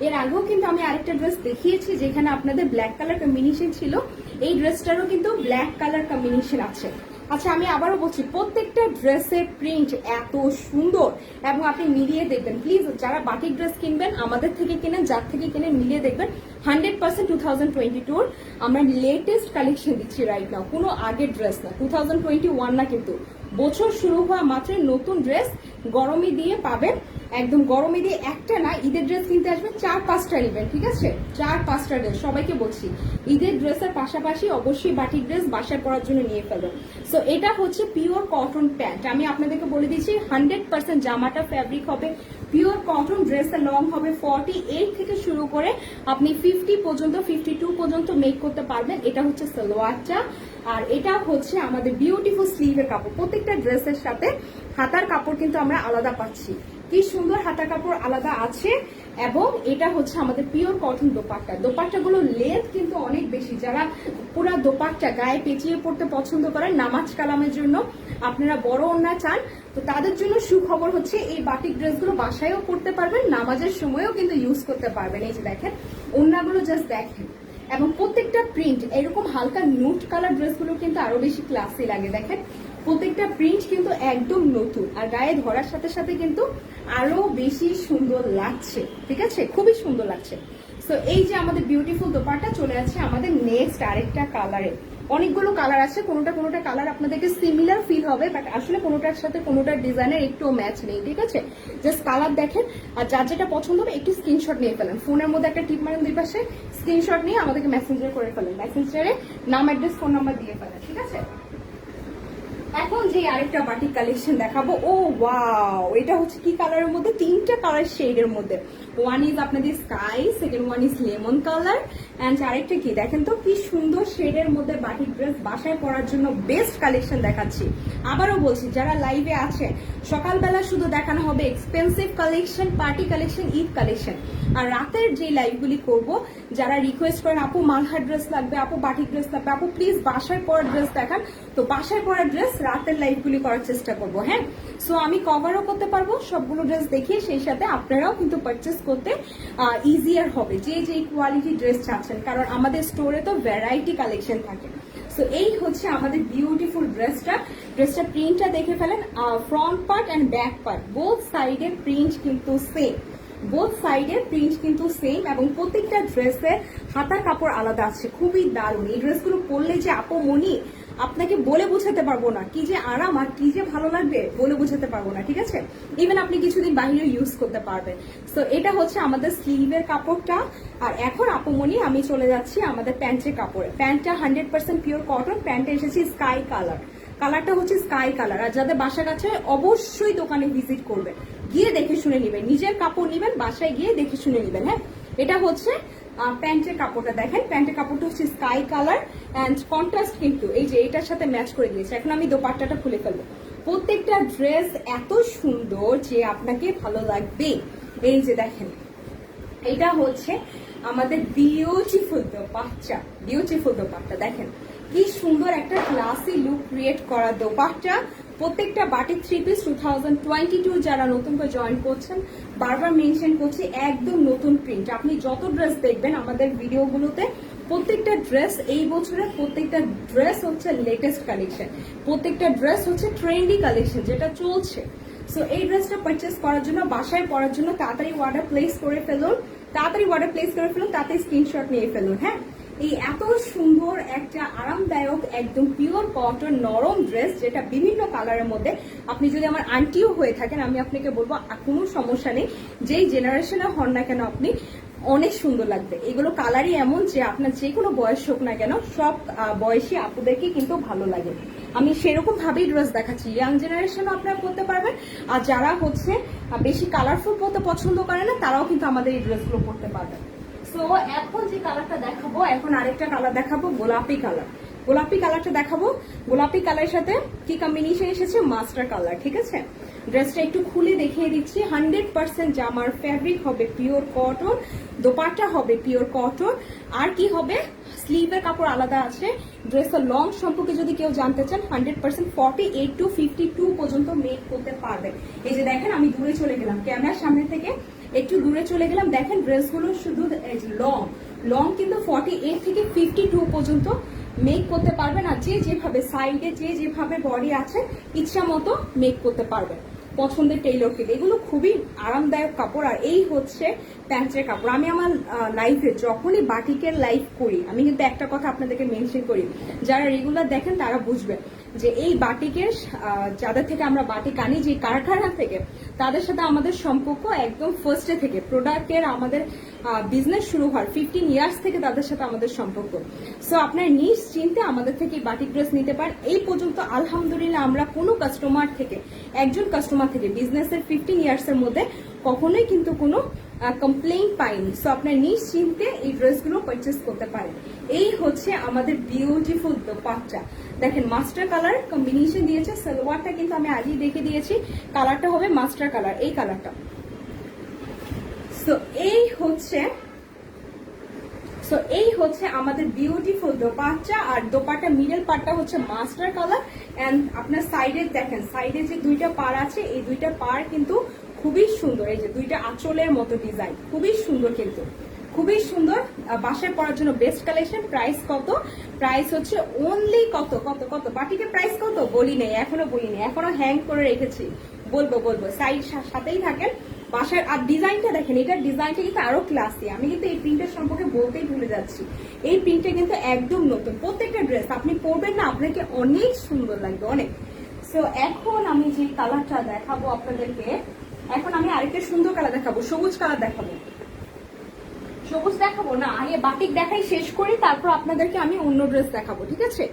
Speaker 1: এর আগেও কিন্তু আমি আরেকটা ড্রেস দেখিয়েছি যেখানে আপনাদের ব্ল্যাক কালার কম্বিনেশন ছিল, এই ড্রেসটারও কিন্তু ব্ল্যাক কালার কম্বিনেশন আছে। আচ্ছা আমি আবারও বলছি, প্রত্যেকটা ড্রেসের প্রিন্ট এত সুন্দর এবং আপনি মিলিয়ে দেখবেন। প্লিজ যারা বাটিক ড্রেস কিনবেন আমাদের থেকে কিনেন, যার থেকে কিনেন মিলিয়ে দেখবেন। 100% 2022 আমরা লেটেস্ট কালেকশন দিচ্ছি রাইট নাও, কোনো আগের ড্রেস না, 2021 না, কিন্তু বছর শুরু হওয়া মাত্র নতুন ড্রেস গরমে দিয়ে পাবেন। একদম গরমে দিয়ে একটা না, ঈদের ড্রেস কিনতে আসবেন 4-5টা নেবেন, ঠিক আছে? 4-5টা ড্রেস সবাইকে বলছি, ঈদের ড্রেসের পাশাপাশি অবশ্যই বাটিক ড্রেস বাসায় পরার জন্য নিয়ে ফেলবেন। সো এটা হচ্ছে পিওর কটন প্যান্ট, আমি আপনাদেরকে বলে দিচ্ছি 100% জামাটা ফ্যাব্রিক হবে পিওর কটন, ড্রেসের লং হবে 48 থেকে শুরু করে আপনি 50 পর্যন্ত, 52 পর্যন্ত মেক করতে পারবেন। এটা হচ্ছে সালোয়ারটা, আর এটা হচ্ছে আমাদের বিউটিফুল স্লিভের কাপড়। প্রত্যেকটা ড্রেসের সাথে হাতার কাপড় কিন্তু আমরা আলাদা পাচ্ছি, কি সুন্দর হাতা কাপড় আলাদা আছে। এবং এটা হচ্ছে আমাদের পিওর কটন দোপাট্টা, দোপাট্টাগুলো লেন্থ কিন্তু অনেক বেশি। যারা পুরা দোপাট্টা গায়ে পেঁচিয়ে পড়তে পছন্দ করেন নামাজ কালামের জন্য, আপনারা বড় ওড়না চান, তো তাদের জন্য সুখবর হচ্ছে এই বাটিক ড্রেসগুলো বাসায়ও পরতে পারবেন, নামাজের সময়ও কিন্তু ইউজ করতে পারবেন। এই যে দেখেন ওড়নাগুলো জাস্ট দেখেন, এবং প্রত্যেকটা প্রিন্ট এরকম হালকা নুট কালার ড্রেসগুলো কিন্তু আরো বেশি ক্লাসি লাগে। দেখেন প্রত্যেকটা প্রিন্ট কিন্তু একদম নতুন, আর গায়ে ধরার সাথে সাথে কিন্তু আরো বেশি সুন্দর লাগছে, ঠিক আছে? খুবই সুন্দর লাগছে। সো এই যে আমাদের বিউটিফুল দোপাট্টা চলে আছে আমাদের নেক্সট আরেকটা কালারে, অনেকগুলো কালার আছে, কোনোটা কোনোটা কালার আপনাদেরকে সিমিলার ফিল হবে, বাট আসলে কোনোটার সাথে কোনোটার ডিজাইনের একটু ম্যাচ নেই, ঠিক আছে? জাস্ট কালার দেখেন, আর যার যেটা পছন্দ হবে একটু স্ক্রিনশট নিয়ে ফেলেন, ফোনের মধ্যে একটা টিপ মারেন দুই পাশে, স্ক্রিনশট নিয়ে আমাদেরকে মেসেঞ্জার করে ফেলেন, মেসেঞ্জারে নাম, অ্যাড্রেস, ফোন নাম্বার দিয়ে ফেলেন, ঠিক আছে? এখন যে আরেকটা বাটিক কালেকশন দেখাবো, ও ওয়াও, এটা হচ্ছে কি কালারের মধ্যে, তিনটা কালার শেডের মধ্যে, ওয়ান ইজ আপনাদের sky, second one is lemon colour, and আরেকটা কি দেখেন তো, কি সুন্দর শেডের মধ্যে বাটিক ড্রেস বাসায় পরার জন্য বেস্ট কালেকশন দেখাচ্ছি। আবারও বলছি, যারা লাইভে আছে সকালবেলা শুধু দেখানো হবে expensive collection, party collection, Eid collection, আর রাতের যে লাইভগুলি করব, যারা রিকোয়েস্ট করেন আপু মালহার ড্রেস লাগবে, আপু বাটিক ড্রেস লাগবে, আপু প্লিজ বাসায় পরার ড্রেস দেখান, তো বাসায় পরার ড্রেস রাতের লাইভগুলি করার চেষ্টা করবো। হ্যাঁ, সো আমি কভারও করতে পারবো সবগুলো ড্রেস দেখিয়ে, সেই সাথে আপনারাও কিন্তু পারচেস করতে ইজিয়ার হবে যে যে কোয়ালিটি ড্রেস চাচ্ছেন, কারণ আমাদের স্টোরে তো ভ্যারাইটি কালেকশন থাকে। সো এই হচ্ছে আমাদের বিউটিফুল ড্রেসটা প্রিন্টটা দেখে ফেলেন, front part and back part both সাইডের প্রিন্ট কিন্তু সেম, বোথ সাইডের প্রিন্ট কিন্তু সেম, এবং প্রত্যেকটা ড্রেসের হাতার কাপড় আলাদা আছে, খুবই দারুণ। এই ড্রেসগুলো পরলে যে আপু মনি আপনাকে বলে বোঝাতে পারবো না কি যে আরাম আর কি যে ভালো লাগবে, বলে বোঝাতে পারবো না, ঠিক আছে? ইভেন আপনি কিছুদিন বাইরে ইউজ করতে পারবেন। সো এটা হচ্ছে আমাদের স্লিভের কাপড়টা। আর এখন আপুমনি আমি চলে যাচ্ছি আমাদের প্যান্টের কাপড়ে। প্যান্টটা 100% পিওর কটন, প্যান্টে এসেছি স্কাই কালার, কালারটা হচ্ছে স্কাই কালার। আর যাদের বাসা কাছে অবশ্যই দোকানে ভিজিট করবেন, গিয়ে দেখে শুনে নিবেন, নিজের কাপড় নিবেন, বাসায় গিয়ে দেখে শুনে নিবেন। হ্যাঁ, এটা হচ্ছে প্যান্টের কাপড়টা, দেখেন প্যান্টের কাপড়টা হচ্ছে স্কাই কালার অ্যান্ড কন্ট্রাস্ট, কিন্তু এই যে এটার সাথে ম্যাচ করে দিয়েছে। এখন আমি দোপাট্টাটা খুলে ফেলবো। প্রত্যেকটা ড্রেস এত সুন্দর যে আপনাকে ভালো লাগবে। এই যে দেখেন, এটা হচ্ছে আমাদের বিউটিফুল দোপাট্টা, দেখেন কি সুন্দর একটা ক্লাসি লুক ক্রিয়েট করা দোপাট্টা। প্রত্যেকটা বাটিক থ্রি পিস 2022 যারা নতুন করে জয়েন করছেন, বারবার মেনশন করছি একদম নতুন প্রিন্ট। আপনি যত ড্রেস দেখবেন আমাদের ভিডিওগুলোতে, প্রত্যেকটা ড্রেস এই বছরের প্রত্যেকটা ড্রেস হচ্ছে লেটেস্ট কালেকশন, প্রত্যেকটা ড্রেস হচ্ছে ট্রেন্ডি কালেকশন যেটা চলছে। সো এই ড্রেসটা পারচেস করার জন্য, বাসায় পরার জন্য তাড়াতাড়ি অর্ডার প্লেস করে ফেলুন, তাড়াতাড়ি স্ক্রিনশট নিয়ে ফেলুন। হ্যাঁ, এই এত সুন্দর একটা আরামদায়ক একদম পিওর কটন নরম ড্রেস, যেটা বিভিন্ন কালারের মধ্যে, আপনি যদি আমার আন্টিও হয়ে থাকেন আমি আপনাকে বলবো কোনো সমস্যা নেই, যেই জেনারেশনে হন না কেন আপনি অনেক সুন্দর লাগবে। এগুলো কালারই এমন যে আপনার যে কোনো বয়স হোক না কেন, সব বয়সী আপুদেরকে কিন্তু ভালো লাগে। আমি সেরকম ভাবেই ড্রেস দেখাচ্ছি, ইয়াং জেনারেশনও আপনারা পরতে পারবেন, আর যারা হচ্ছে বেশি কালারফুল পরতে পছন্দ করে না তারাও কিন্তু আমাদের এই ড্রেসগুলো পরতে পারবেন। সো এখন যে কালারটা দেখাবো, এখন আরেকটা কালার দেখাবো, গোলাপি কালার। গোলাপি কালারটা দেখাবো, গোলাপি কালারের সাথে কি কম্বিনেশন এসেছে, মাস্টার কালার, ঠিক আছে? ড্রেসটা একটু খুলে দেখিয়ে দিচ্ছি। 100% জামার ফ্যাব্রিক হবে পিওর কটন, দোপাট্টা হবে পিওর কটন, আর কি হবে স্লিভের কাপড় আলাদা আছে। ড্রেসের লং সম্পর্কে যদি কেউ জানতে চান, 100% 48 to 52 পর্যন্ত মেক করতে পারবেন। এই যে দেখেন, আমি দূরে চলে গেলাম, ক্যামেরার সামনে থেকে একটু দূরে চলে গেলাম, দেখেন ড্রেসগুলো শুধু লং কিন্তু 48 থেকে 52 পর্যন্ত মেক করতে পারবেন। আর যে যেভাবে সাইডে যে যেভাবে বডি আছে ইচ্ছা মতো মেক করতে পারবেন পছন্দের টেইলর থেকে। এগুলো খুবই আরামদায়ক কাপড়। আর এই হচ্ছে প্যান্টের কাপড়। আমি আমার লাইফে যখনই বাটিকের লাইফ করি, আমি কিন্তু একটা কথা আপনাদেরকে মেনশন করি, যারা রেগুলার দেখেন তারা বুঝবেন যে এই বাটিকের যাদের থেকে আমরা বাটিক আনি, যে কারখানা থেকে, তাদের সাথে আমাদের সম্পর্ক একদম ফার্স্টে থেকে, প্রোডাক্টের আমাদের বিজনেস শুরু হয় 15 ইয়ার্স থেকে তাদের সাথে আমাদের সম্পর্ক। সো আপনার নিশ্চিন্তে আমাদের থেকে বাটিক ড্রেস নিতে পারেন। এই পর্যন্ত আলহামদুলিল্লাহ আমরা কোনো কাস্টমার থেকে, একজন কাস্টমার থেকে বিজনেসের 15 ইয়ার্সের মধ্যে কখনোই কিন্তু কোনো কমপ্লেইন পাইনি। সো আপনার নিশ্চিন্তে এই ড্রেসগুলো পারচেস করতে পারেন। এই হচ্ছে আমাদের বিউটিফুল দোপাট্টা, দেখেন মাস্টার কালার কম্বিনেশন দিয়েছে। সালোয়ারটা কিন্তু আমি আগেই দেখে দিয়েছি, কালারটা হবে মাস্টার কালার, এই কালারটা। সো এই হচ্ছে আমাদের বিউটিফুল দোপাট্টা। আর দোপাট্টা মিডল পার্টটা হচ্ছে মাস্টার কালার, এন্ড আপনার সাইডে দেখেন, সাইডে যে দুইটা পার আছে, এই দুইটা পার কিন্তু খুবই সুন্দর। এই যে দুইটা আঁচলের মতো ডিজাইন, খুবই সুন্দর, কিন্তু খুবই সুন্দর। বাসায় পরার জন্য বেস্ট কালেকশন। প্রাইস কত? প্রাইস হচ্ছে অনলি কত কত কত বাটিকের প্রাইস কত বলি নেই, এখনো বলিনি, এখনো হ্যাং করে রেখেছি, বলবো সাইড সাথেই থাকেন। বাসার। আর ডিজাইনটা দেখেন, এটার ডিজাইনটা কিন্তু আরো ক্লাসি। আমি কিন্তু এই প্রিন্টের সম্পর্কে বলতেই ভুলে যাচ্ছি, এই প্রিন্টটা কিন্তু একদম নতুন। প্রত্যেকটা ড্রেস আপনি পরবেন না, আপনাকে অনেক সুন্দর লাগবে, অনেক। সো এখন আমি যে কালারটা দেখাবো আপনাদেরকে, এখন আমি আরেকটা সুন্দর কালার দেখাবো, সবুজ কালার দেখাবো। সবুজ দেখাবো না, আগে বাটিক দেখাই শেষ করি, তারপর আপনাদেরকে আমি অন্য ড্রেস দেখাবো, ঠিক আছে?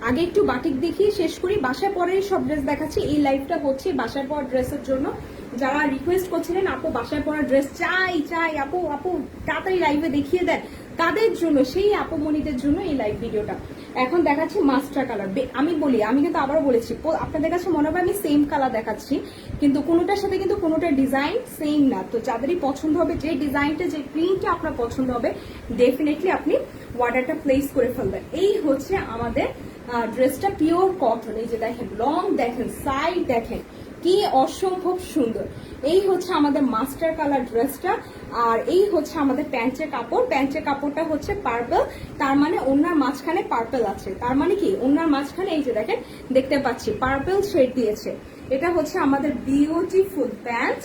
Speaker 1: আগে একটু বাটিক দেখিয়ে শেষ করি, বাসায় পরেই সব ড্রেস দেখাচ্ছি। এই লাইভটা হচ্ছে বাসায় পরা ড্রেসের জন্য। যারা রিকোয়েস্ট করছিলেন আপু বাসায় পরা ড্রেস চাই চাই, আপু আপু তাড়াতাড়ি লাইভে দেখিয়ে দেন, তাদের জন্য, সেই আপুমণিদের জন্য এই লাইভ ভিডিওটা। এখন দেখাচ্ছি মাস্টার কালার। আমি বলি, আমি কিন্তু আবারও বলেছি, আপনাদের কাছে মনে হবে আমি সেম কালার দেখাচ্ছি, কিন্তু কোনোটার সাথে কিন্তু কোনোটার ডিজাইন সেম না। তো যাদেরই পছন্দ হবে, যে ডিজাইনটা যে প্রিন্টটা আপনার পছন্দ হবে, ডেফিনেটলি আপনি অর্ডারটা প্লেস করে ফেলবেন। এই হচ্ছে আমাদের ড্রেসটা, পিওর কটন। এই যে দেখেন, লং দেখেন, সাইড দেখেন, কি অসম্ভব সুন্দর। এই হচ্ছে আমাদের মাস্টার কালার ড্রেসটা। আর এই হচ্ছে আমাদের প্যান্টের কাপড়। প্যান্টের কাপড়টা হচ্ছে পার্পল, তার মানে ওনার মাঝখানে পার্পল আছে। তার মানে কি, ওনার মাঝখানে এই যে দেখেন, দেখতে পাচ্ছি পার্পল শেড দিয়েছে। এটা হচ্ছে আমাদের বিউটিফুল প্যান্ট,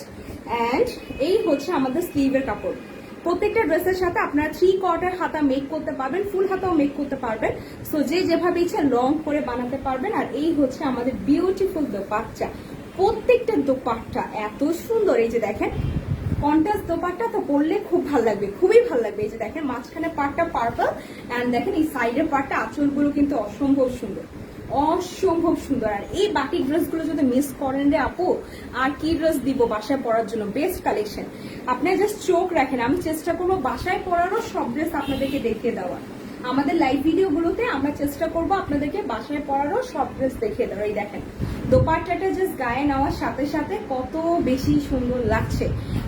Speaker 1: অ্যান্ড এই হচ্ছে আমাদের স্লিভের কাপড়। প্রত্যেকটা ড্রেসের সাথে আপনারা 3/4 হাতা মেক করতে পারবেন, ফুল হাতাও মেক করতে পারবেন। সো যে যেভাবে ইচ্ছা লং করে বানাতে পারবেন। আর এই হচ্ছে আমাদের বিউটিফুল দোপাট্টা। প্রত্যেকটা দোপাট্টা এত সুন্দর। এই যে দেখেন, কন্ট্রাস্ট দোপাট্টা তো পরলে খুব ভালো লাগবে, খুবই ভালো লাগবে। এই যে দেখেন, মাঝখানে পাটটা পার্পল, অ্যান্ড দেখেন এই সাইডের পাটটা, আঁচলগুলো কিন্তু অসম্ভব সুন্দর, অসম্ভব সুন্দর। আর এই বাকি ড্রেসগুলো যদি মিস করেন রে আপু, আর কি ড্রেস দিব বাসায় পরার জন্য? Best collection. আপনারা জাস্ট চোখ রাখেন, আমি চেষ্টা করবো বাসায় পরারও সব ড্রেস আপনাদেরকে দেখিয়ে দেওয়ার। আমাদের লাইভ ভিডিওগুলোতে আমরা চেষ্টা করব আপনাদেরকে বাসায় পরারও সব ড্রেস দেখিয়ে দেওয়ার। এই দেখেন, দোপাট্টাটা জাস্ট গায়ে নেওয়ার সাথে সাথে কত বেশি সুন্দর লাগছে।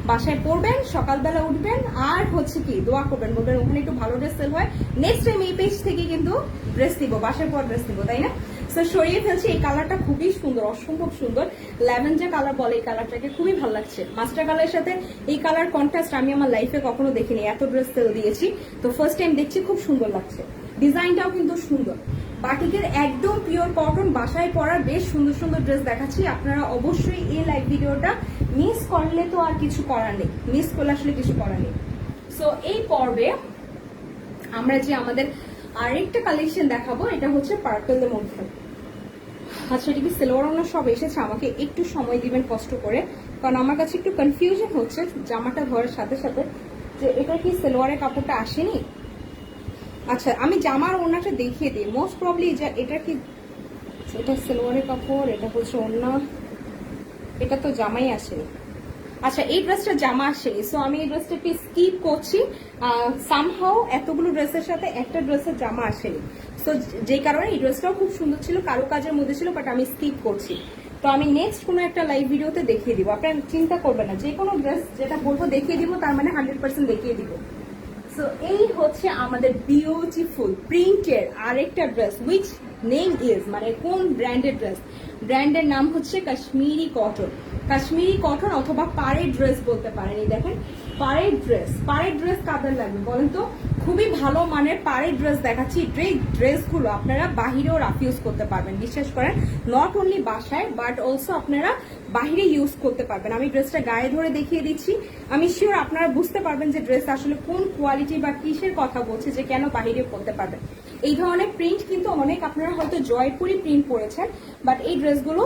Speaker 1: বাসায় পরবেন, সকালবেলা উঠবেন, আর হচ্ছে কি দোয়া করবেন, বলবেন ওখানে একটু ভালো ড্রেস সেল হয়, নেক্সট টাইম এই পেজ থেকে কিন্তু ড্রেস দিব, বাসায় পর ড্রেস দিব, তাই না? সো সরিয়ে ফেলছি। এই কালারটা খুবই সুন্দর, অসম্ভব সুন্দর। ল্যাভেন্ডার কালার বলে এই কালারটাকে, খুবই ভালো লাগছে। মাস্টার কালারের সাথে এই কালার কন্ট্রাস্ট আমি আমার লাইফে কখনো দেখিনি, এত ড্রেস সেল দিয়েছি তো ফার্স্ট টাইম দেখছি, খুব সুন্দর লাগছে। ডিজাইনটাও কিন্তু সুন্দর। বাটিকের একদম পিওর কটন, বাসায় পরার বেশ সুন্দর সুন্দর ড্রেস দেখাচ্ছি। আপনারা অবশ্যই এই লাইভ ভিডিওটা মিস করলে তো আর কিছু করার নেই, মিস করলে আসলে কিছু করার নেই। সো এই পর্বে আমরা যে আমাদের আরেকটা কালেকশন দেখাবো, এটা হচ্ছে পার্পলের মধ্যে। আচ্ছা, এটা কি সিলভার ওনা সব এসেছে? আমাকে একটু সময় দিবেন কষ্ট করে, কারণ আমার কাছে একটু কনফিউশন হচ্ছে জামাটা ধরার সাথে সাথে, যে এটা কি সিলভারের কাপড়টা আসেনি। আচ্ছা, আমি জামার ওনাটা দেখিয়ে দিই। মোস্ট প্রবলি এটা কি, এটা সিলভারের কাপড়, এটা হচ্ছে ওনা, এটা তো জামাই আসেনি। আচ্ছা, এই ড্রেসটা জামা আসেনি, সো আমি এই ড্রেসটাকে স্কিপ করছি। সামহাও এতগুলো ড্রেসের সাথে একটা ড্রেসের জামা আসেনি, সো যে কারণে এই ড্রেসটাও খুব সুন্দর ছিল, কারো কাজের মধ্যে ছিল, বাট আমি স্কিপ করছি। তো আমি নেক্সট কোনো একটা লাইভ ভিডিওতে দেখিয়ে দিব, আপনারা চিন্তা করবেন না, যে কোনো ড্রেস যেটা বলবো দেখিয়ে দিব, তার মানে 100% দেখিয়ে দিব। সো এই হচ্ছে আমাদের বিউটিফুল প্রিন্টের আরেকটা ড্রেস, উইচ নেম ইজ, মানে কোন ব্র্যান্ডের ড্রেস? ব্র্যান্ডের নাম হচ্ছে কাশ্মীরি কটন। কাশ্মীরি কটন অথবা পাড়ের ড্রেস বলতে পারেন। এই দেখেন, পাড়ের ড্রেস। পাড়ের ড্রেস কাদের লাগবে বলেন তো? খুবই ভালো মানের পাড়ের ড্রেস দেখাচ্ছি। ড্রেসগুলো আপনারা বাহিরেও রাফ ইউজ করতে পারবেন, বিশ্বাস করেন। নট অনলি বাসায়, বাট অলসো আপনারা বাহিরে ইউজ করতে পারবেন। আমি ড্রেসটা গায়ে ধরে দেখিয়ে দিচ্ছি, আমি শিওর আপনারা বুঝতে পারবেন যে ড্রেস আসলে কোন কোয়ালিটি বা কিসের কথা বলছে, যে কেন বাহিরে পরতে পারবেন। এই ধরনের প্রিন্ট কিন্তু অনেক, আপনারা হয়তো জয়পুরি প্রিন্ট পরেছেন, বাট এই ড্রেসগুলো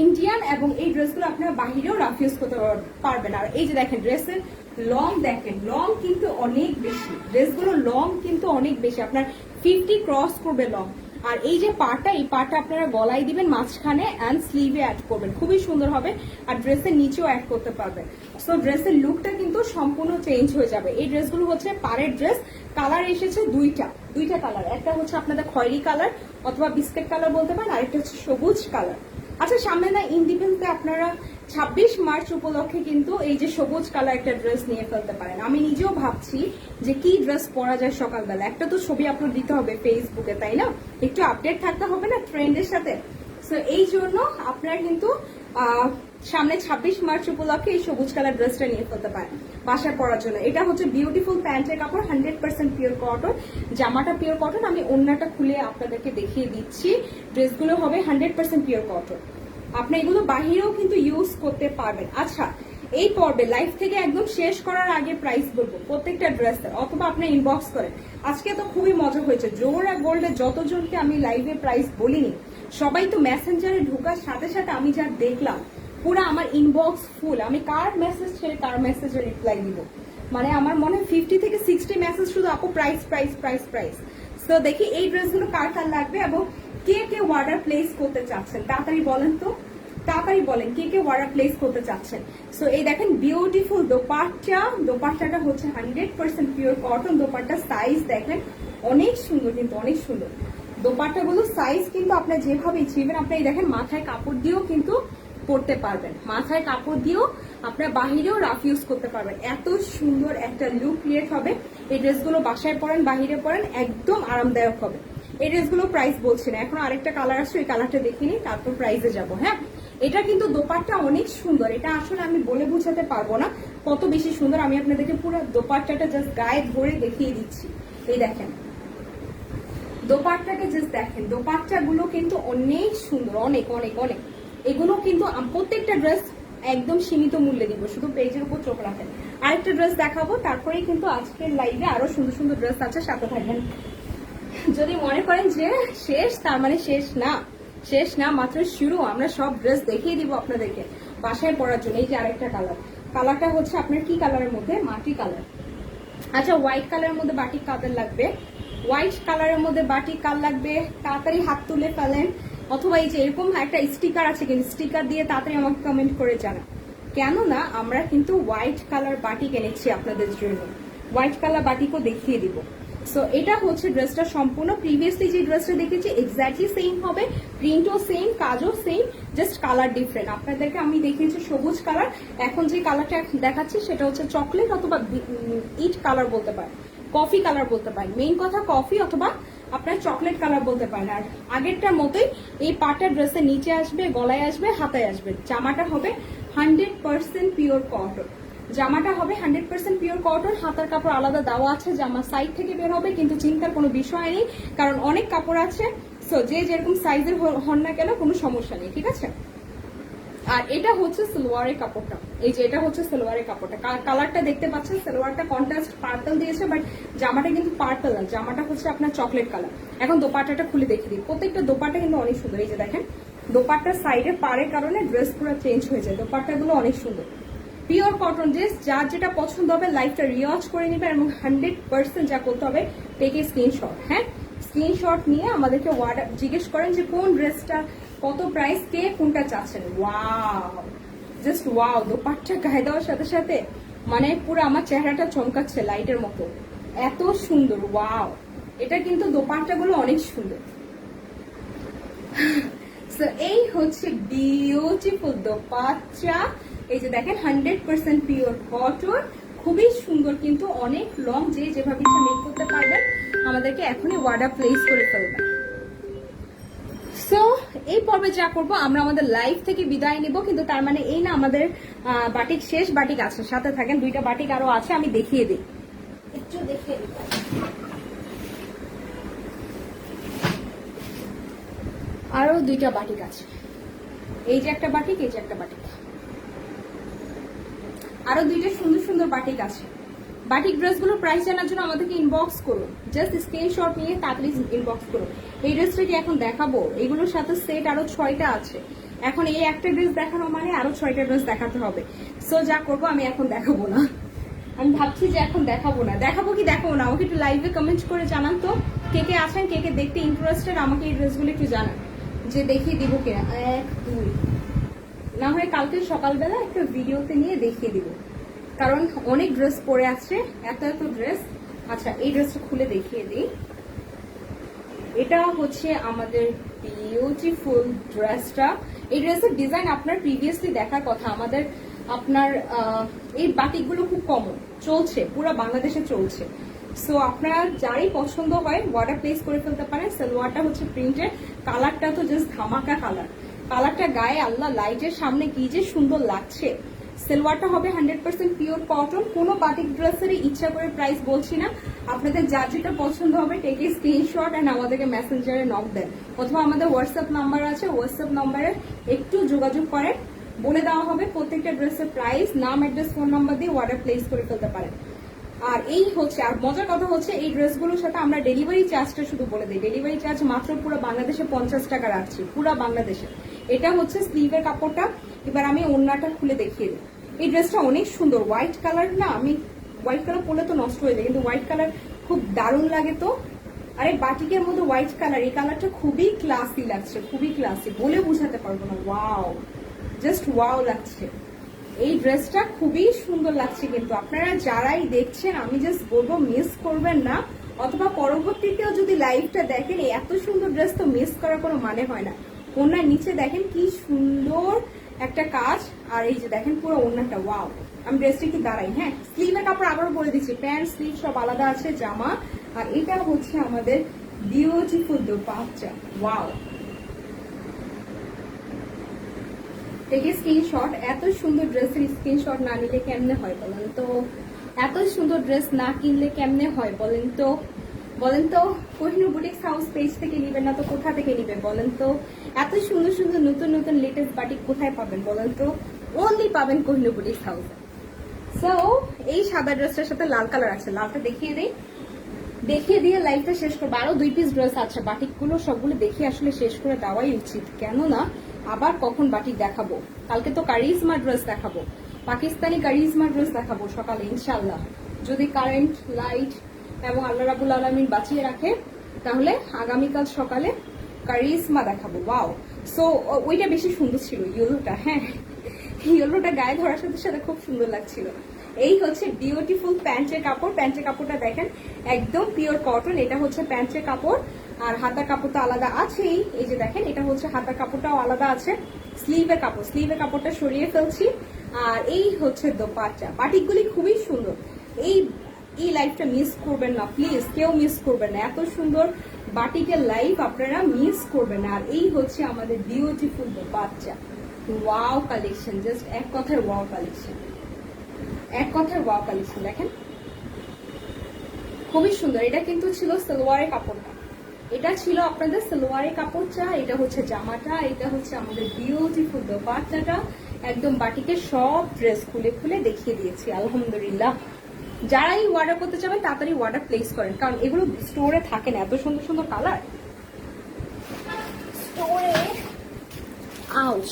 Speaker 1: ইন্ডিয়ান, এবং এই ড্রেসগুলো আপনারা বাহিরেও রাফ ইউজ করতে পারবেন। আর এই যে দেখেন ড্রেসের লং, দেখেন লং কিন্তু অনেক বেশি, ড্রেসগুলো লং কিন্তু অনেক বেশি, আপনার 50 ক্রস করবে লং। আর এই যে পাটা, এই পাটা আপনারা গলায় দিবেন মাঝখানে, অ্যান্ড স্লিভে অ্যাড করবেন, খুবই সুন্দর হবে। আর ড্রেসের নিচেও অ্যাড করতে পারবেন। সো ড্রেসের লুকটা কিন্তু সম্পূর্ণ চেঞ্জ হয়ে যাবে। এই ড্রেসগুলো হচ্ছে পাড়ের ড্রেস। কালার এসেছে দুইটা কালার, একটা হচ্ছে আপনাদের খয়েরি কালার অথবা বিস্কিট কালার বলতে পারেন, আরেকটা হচ্ছে সবুজ কালার। আচ্ছা, সামনে না ইন্ডিপেন্ডেন্স ডে, আপনারা 26 মার্চ উপলক্ষে কিন্তু এই যে সবুজ কালার একটা ড্রেস নিয়ে ফেলতে পারেন। আমি নিজেও ভাবছি যে কি ড্রেস পরা যায় সকালবেলা, একটা তো ছবি আপলোড দিতে হবে ফেসবুকে, তাই না? একটু আপডেট থাকতে হবে না ট্রেন্ডের সাথে। সো এই জন্য আপনারা কিন্তু সামনে 26 মার্চ উপলক্ষে এই সবুজ কালার ড্রেসটা নিয়ে ফেলতে পারেন বাসায় পরার জন্য। এটা হচ্ছে বিউটিফুল প্যান্টের কাপড়, 100% পিওর কটন। জামাটা পিওর কটন, আমি ওড়নাটা খুলে আপনাদেরকে দেখিয়ে দিচ্ছি। ড্রেসগুলো হবে 100% পিওর কটন। আপনি এগুলো বাহিরেও কিন্তু ইউজ করতে পারবেন। আচ্ছা, এই পর্বে লাইভ থেকে একদম শেষ করার আগে প্রাইস বলবো প্রত্যেকটা ড্রেসের, অথবা আপনি ইনবক্স করেন। আজকে তো খুবই মজা হয়েছে, জোহরা গোল্ডে যতজনকে আমি লাইভে প্রাইস বলিনি সবাই তো মেসেঞ্জারে ঢোকার সাথে সাথে আমি যা দেখলাম পুরো আমার ইনবক্স ফুল। আমি কার মেসেজ ছেড়ে কার মেসেজে রিপ্লাই দিব, মানে আমার মনে হয় 50 থেকে 60 মেসেজ শুধু আপু প্রাইস প্রাইস প্রাইস প্রাইস। তো দেখি এই ড্রেসগুলো কার কার লাগবে এবং কে কে অর্ডার প্লেস করতে চাচ্ছেন তাড়াতাড়ি বলেন তো, তাড়াতাড়ি বলেন কে কে অর্ডার প্লেস করতে চাচ্ছেন। সো এই দেখেন বিউটিফুল দোপাট্টা, দোপাট্টাটা হচ্ছে 100% পিওর কটন। দোপাট্টা সাইজ দেখেন অনেক সুন্দর, কিন্তু অনেক সুন্দর দোপাট্টাগুলো সাইজ কিন্তু আপনার যেভাবে ইচ্ছেবেন আপনি এই দেখেন মাথায় কাপড় দিয়েও কিন্তু পরতে পারবেন, মাথায় কাপড় দিয়েও আপনার বাহিরেও রাফ ইউজ করতে পারবেন। এত সুন্দর একটা লুক ক্রিয়েট হবে। এই ড্রেসগুলো বাসায় পরেন বাহিরে পরেন একদম আরামদায়ক হবে। এই ড্রেসগুলো প্রাইস বলছি না, এখন আরেকটা কালার আসছে ওই কালারটা দেখিনি তারপর প্রাইসে যাব। হ্যাঁ, এটা কিন্তু দোপাট্টা অনেক সুন্দর, এটা আসলে আমি বলে বোঝাতে পারবো না কত বেশি সুন্দর। আমি আপনাদেরকে পুরো দোপাট্টাটা জাস্ট গায়ে ধরে দেখিয়ে দিচ্ছি। এই দেখেন দোপাট্টাটা জাস্ট দেখেন, দোপাট্টাগুলো কিন্তু অনেক সুন্দর, অনেক অনেক অনেক। এগুলো কিন্তু প্রত্যেকটা ড্রেস একদম সীমিত মূল্যে দিব, শুধু পেজের উপর চোখ রাখেন। আরেকটা ড্রেস দেখাবো, তারপরেই কিন্তু আজকের লাইভে আরো সুন্দর সুন্দর ড্রেস আছে, সাথে থাকবেন। যদি মনে করেন যে শেষ, তার মানে শেষ না, শেষ না, মাত্র শুরু। আমরা সব ড্রেস দেখিয়ে দিব আপনাদেরকে বাসায় পরার জন্য। এই যে আরেকটা কালার, কালারটা হচ্ছে আপনার কি কালারের মধ্যে, মাটি কালার। আচ্ছা, হোয়াইট কালারের মধ্যে বাটিক কালার লাগবে, হোয়াইট কালারের মধ্যে বাটিক কালার লাগবে, তাড়াতাড়ি হাত তুলে ফেলেন। অথবা এই যে এরকম একটা স্টিকার আছে, কিন্তু স্টিকার দিয়ে তাড়াতাড়ি আমাকে কমেন্ট করে জানান। কেননা আমরা কিন্তু হোয়াইট কালার বাটিক এনেছি আপনাদের জন্য, হোয়াইট কালার বাটিকও দেখিয়ে দিব। সো এটা হচ্ছে ড্রেসটা সম্পূর্ণ, প্রিভিয়াসলি যে ড্রেসটা দেখেছি এক্স্যাক্টলি সেম হবে, প্রিন্টও সেম, কাজও সেম, জাস্ট কালার ডিফারেন্ট। আপনাদেরকে আমি দেখিয়েছি সবুজ কালার, এখন যে কালারটা দেখাচ্ছি সেটা হচ্ছে চকলেট অথবা ইট কালার বলতে পারেন, কফি কালার বলতে পারেন। মেইন কথা কফি অথবা আপনার চকলেট কালার বলতে পারেন। আর আগেরটার মতোই এই পাটা ড্রেসের নিচে আসবে, গলায় আসবে, হাতায় আসবে। জামাটা হবে 100% পিওর কটন, জামাটা হবে 100% পিওর কটন। হাতার কাপড় আলাদা দেওয়া আছে, জামা সাইড থেকে বের হবে, কিন্তু চিন্তার কোনো বিষয় নেই কারণ অনেক কাপড় আছে। সো যে যেরকম সাইজের হন না কেন কোনো সমস্যা নেই, ঠিক আছে। আর এটা হচ্ছে সালোয়ারের কাপড়টা, এই যে এটা হচ্ছে সালোয়ারের কাপড়টা, কালারটা দেখতে পাচ্ছেন, সালোয়ারটা কন্ট্রাস্ট পার্পল দিয়েছে, বাট জামাটা কিন্তু পার্পল না, জামাটা হচ্ছে আপনার চকলেট কালার। এখন দোপাট্টাটা খুলে দেখিয়ে দিই, প্রত্যেকটা দোপাট্টা কিন্তু অনেক সুন্দর। এই যে দেখেন দোপাট্টার সাইডে পাড়ের কারণে ড্রেস পুরো চেঞ্জ হয়ে যায়। দোপাট্টাগুলো অনেক সুন্দর, পিওর কটন ড্রেস। যার যেটা পছন্দ হবে লাইফটা রিওয়াচ করে নেবেন এবং 100% যা করতে হবে টেকে স্ক্রিনশট। হ্যাঁ, স্ক্রিনশট নিয়ে আমাদেরকে জিজ্ঞেস করেন যে কোন ড্রেসটা কত প্রাইস, কে কোনটা চাচ্ছেন। ওয়াও, জাস্ট ওয়াও, দোপাট্টা গায়ে দেওয়ার সাথে সাথে মানে পুরো আমার চেহারাটা চমকাচ্ছে লাইটের মতো, এত সুন্দর। ওয়াও, এটা কিন্তু দোপাট্টাগুলো অনেক সুন্দর। এই হচ্ছে বিউটিফুল দোপাট্টা। এই যে দেখেন 100% পিওর কটন, খুবই সুন্দর, কিন্তু অনেক লং, যে যেভাবে ইচ্ছা মেক করতে পারবেন। আমাদেরকে এখনই অর্ডার প্লেস করে ফেলবেন। সো এই পর্বে যা করবো আমরা আমাদের লাইভ থেকে বিদায় নিব, কিন্তু তার মানে এই না আমাদের বাটিক শেষ, বাটিক আছে, সাথে থাকেন। দুইটা বাটিক আরো আছে, আমি দেখিয়ে দিই, একটু দেখিয়ে দিই। আরো দুইটা বাটিক আছে, এই যে একটা বাটিক, এই যে একটা বাটিক, আরো দুইটা সুন্দর সুন্দর বাটিক আছে। বাটিক ড্রেসগুলোর প্রাইস জানার জন্য আমাদেরকে ইনবক্স করুন, জাস্ট স্ক্রিনশট নিয়ে তাড়াতাড়ি ইনবক্স করুন। এই ড্রেসটা কি এখন দেখাবো, এগুলোর সাথে সেট আরো 6টা আছে। এখন এই একটা ড্রেস দেখানো মানে আরো 6টা ড্রেস দেখাতে হবে। সো যা করবো আমি এখন দেখাবো না, আমি ভাবছি যে এখন দেখাবো না, দেখাবো কি দেখাবো না, আমাকে একটু লাইভে কমেন্ট করে জানান তো কে কে আছেন, কে কে দেখতে ইন্টারেস্টেড, আমাকে এই ড্রেসগুলো একটু জানান যে দেখিয়ে দিব কিনা। 1 2, না হয় কালকে সকালবেলা একটা ভিডিওতে নিয়ে দেখিয়ে দিব, কারণ অনেক ড্রেস পরে আছে, এত এত ড্রেস। আচ্ছা, এই ড্রেসটা খুলে দেখিয়ে দিই। এটা হচ্ছে আমাদের বিউটিফুল ড্রেসটা। এই ড্রেসের ডিজাইন আপনার প্রিভিয়াসলি দেখার কথা আমাদের। আপনার এই বাটিকগুলো খুব কমন চলছে, পুরো বাংলাদেশে চলছে। সো আপনারা যারই পছন্দ হয় অর্ডার প্লেস করে ফেলতে পারেন। সালোয়ারটা হচ্ছে প্রিন্টের, কালারটা তো জাস্ট ধামাকা কালার, কালারটা গায়ে আল্লাহ লাইটের সামনে কি যে সুন্দর লাগছে। সালোয়ারটা হবে 100% পিওর কটন। কোনো বাটিক ড্রেসেরই ইচ্ছা করে প্রাইস বলছি না, আপনাদের যার যেটা পছন্দ হবে টেকে স্ক্রিনশট এন্ড আমাদেরকে মেসেঞ্জারে নক দেন, অথবা আমাদের হোয়াটসঅ্যাপ নাম্বার আছে, হোয়াটসঅ্যাপ নাম্বারে একটু যোগাযোগ করেন, বলে দেওয়া হবে প্রত্যেকটা ড্রেসের প্রাইস, নাম, অ্যাড্রেস, ফোন নাম্বার দিয়ে অর্ডার প্লেস করে ফেলতে পারেন। আর এই হচ্ছে, আর মজার কথা হচ্ছে এই ড্রেসগুলোর সাথে আমরা ডেলিভারি চার্জটা শুধু বলে দিই, ডেলিভারি চার্জ মাত্র পুরো বাংলাদেশে 50 টাকা রাখছি, পুরো বাংলাদেশে। এটা হচ্ছে স্লিভের কাপড়টা। এবার আমি ওড়নাটা খুলে দেখিয়ে দিই। এই ড্রেসটা অনেক সুন্দর, হোয়াইট কালার না, আমি হোয়াইট কালার পরলে তো নষ্ট হয়ে যায়, কিন্তু হোয়াইট কালার খুব দারুণ লাগে। তো আরে বাটিকের মধ্যে হোয়াইট কালার, এই কালারটা খুবই ক্লাসি লাগছে, খুবই ক্লাসি, বলে বোঝাতে পারবো না। ওয়াও, জাস্ট ওয়াও লাগছে। এই ড্রেসটা খুবই সুন্দর লাগছে, কিন্তু আপনারা যারাই দেখছেন আমি জাস্ট বলবো মিস করবেন না, অথবা পরবর্তীতেও যদি লাইভটা দেখেন এত সুন্দর ড্রেস তো মিস করার কোনো মানে হয় না। ওনার নিচে দেখেন কি সুন্দর একটা কাজ, আর এই যে দেখেন পুরো ওড়নাটা, ওয়াও। আমি ড্রেসটা একটু দাঁড়াই, হ্যাঁ। স্লিভের কাপড় আবারও বলে দিচ্ছি, প্যান্ট স্লিভ সব আলাদা আছে, জামা। আর এটা হচ্ছে আমাদের বিউটিফুল দোপাট্টা, ওয়াও। থেকে স্ক্রিনশট, এত সুন্দর ড্রেসের স্ক্রিনশট না নিলে কেমনে হয় বলেন তো? এত সুন্দর ড্রেস না কিনলে কেমনে হয় বলেন তো? বলেন তো, কোহিনূর বুটিক্স হাউস পেজ থেকে নিবেন না তো কোথা থেকে নিবেন বলেন তো? এত সুন্দর সুন্দর নতুন নতুন লেটেস্ট বাটিক কোথায় পাবেন বলেন তো? অনলি পাবেন কোহিনূর বুটিক্স হাউসে। সো এই সাদা ড্রেসটার সাথে লাল কালার আছে, লালটা দেখিয়ে দিই, দেখিয়ে দিয়ে লাইফটা শেষ করবো। আরো 2 পিস ড্রেস আছে, বাটিকগুলো সবগুলো দেখে আসলে শেষ করে দেওয়াই উচিত, কেননা আবার কখন বাটিক দেখাবো। কালকে তো কারিজমা ড্রেস দেখাবো, পাকিস্তানি কারিজমা ড্রেস দেখাবো সকালে ইনশাল্লাহ, যদি কারেন্ট, লাইট এবং আল্লাহ রাবুল আলমিন বাঁচিয়ে রাখে, তাহলে আগামীকাল সকালে কারিজমা দেখাবো। ওয়াও, সো ওইটা বেশি সুন্দর ছিল, ইয়েলোটা, হ্যাঁ ইয়েলোটা গায়ে ধরার সাথে সাথে খুব সুন্দর লাগছিল। এই হচ্ছে বিউটিফুল প্যান্টের কাপড়, প্যান্টের কাপড়টা দেখেন একদম পিওর কটন, এটা হচ্ছে প্যান্টের কাপড়। আর হাতার কাপড়টা আলাদা আছেই, এই যে দেখেন এটা হচ্ছে হাতার কাপড়টাও আলাদা আছে। স্লিভের কাপড়, স্লিভের কাপড়টা সরিয়ে ফেলছি। আর এই হচ্ছে দোপাট্টা, বাটিকগুলি খুবই সুন্দর। এই এই লাইফটা মিস করবেন না প্লিজ, কেউ মিস করবেন না, এত সুন্দর বাটিকের লাইফ আপনারা মিস করবেন না। আর এই হচ্ছে আমাদের beautiful dupatta, wow collection, just এক কথার ওয়াও কালেকশন, এক কথার ওয়াও কালেকশন। দেখেন খুবই সুন্দর। এটা কিন্তু ছিল সালোয়ারের কাপড়টা, এটা ছিল আপনাদের সালোয়ারের কাপড়টা, এটা হচ্ছে জামাটা, এটা হচ্ছে আমাদের বিউটিফুল দোপাট্টাটা। একদম বাটিকের সব ড্রেস খুলে খুলে দেখিয়ে দিয়েছি আলহামদুলিল্লাহ। যারাই অর্ডার করতে চাবেন তাড়াতাড়ি অর্ডার প্লেস করেন, কারণ এগুলো স্টোরে থাকে না, এত সুন্দর সুন্দর কালার স্টোরে আউচ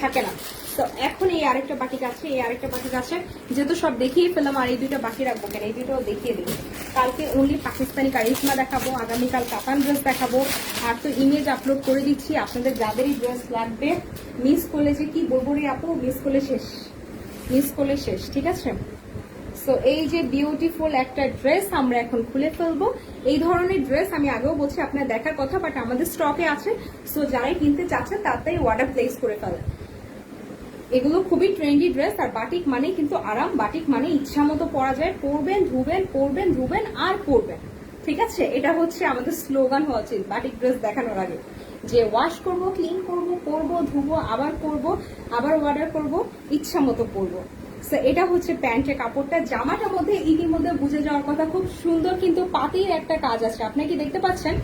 Speaker 1: থাকে না। তো এখন এই আরেকটা বাটিক আছে, এই আরেকটা বাটিক আছে, যেহেতু সব দেখিয়ে ফেললাম আর এই দুইটা বাকি রাখবো কেন, এই দুইটাও দেখিয়ে দিই। কালকে অনলি পাকিস্তানি কারিশমা দেখাবো, আগামীকাল কাতান ড্রেস দেখাবো। আর তো ইমেজ আপলোড করে দিচ্ছি, আপনাদের যাদেরই ড্রেস লাগবে মিস করলে যে কি বলবো রে আপু, মিস করলে শেষ, মিস করলে শেষ, ঠিক আছে? সো এই যে বিউটিফুল একটা ড্রেস আমরা এখন খুলে ফেলবো। এই ধরনের ড্রেস আমি আগেও বলছি আপনার দেখার কথা, বাট আমাদের স্টকে আছে। সো যারাই কিনতে চাচ্ছেন তাড়াতাড়ি অর্ডার প্লেস করে ফেলেন। এগুলো খুবই ট্রেন্ডি ড্রেস, আর বাটিক মানে কিন্তু আরাম, বাটিক মানে ইচ্ছা মতো পরা যায়, পরবেন ধুবেন, পরবেন ধুবেন আর পরবেন, ঠিক আছে? এটা হচ্ছে আমাদের স্লোগান হওয়া উচিত বাটিক ড্রেস দেখানোর আগে, যে ওয়াশ করব, ক্লিন করব, পরবো, ধুবো, আবার পরবো, আবার অর্ডার করব, ইচ্ছা মতো পরবো। এটা হচ্ছে প্যান্টের কাপড়টা। জামাটার মধ্যে ইতিমধ্যে বুঝে যাওয়ার কথা, খুব সুন্দর কিন্তু পাতির একটা কাজ আছে, আপনারা কি দেখতে পাচ্ছেন?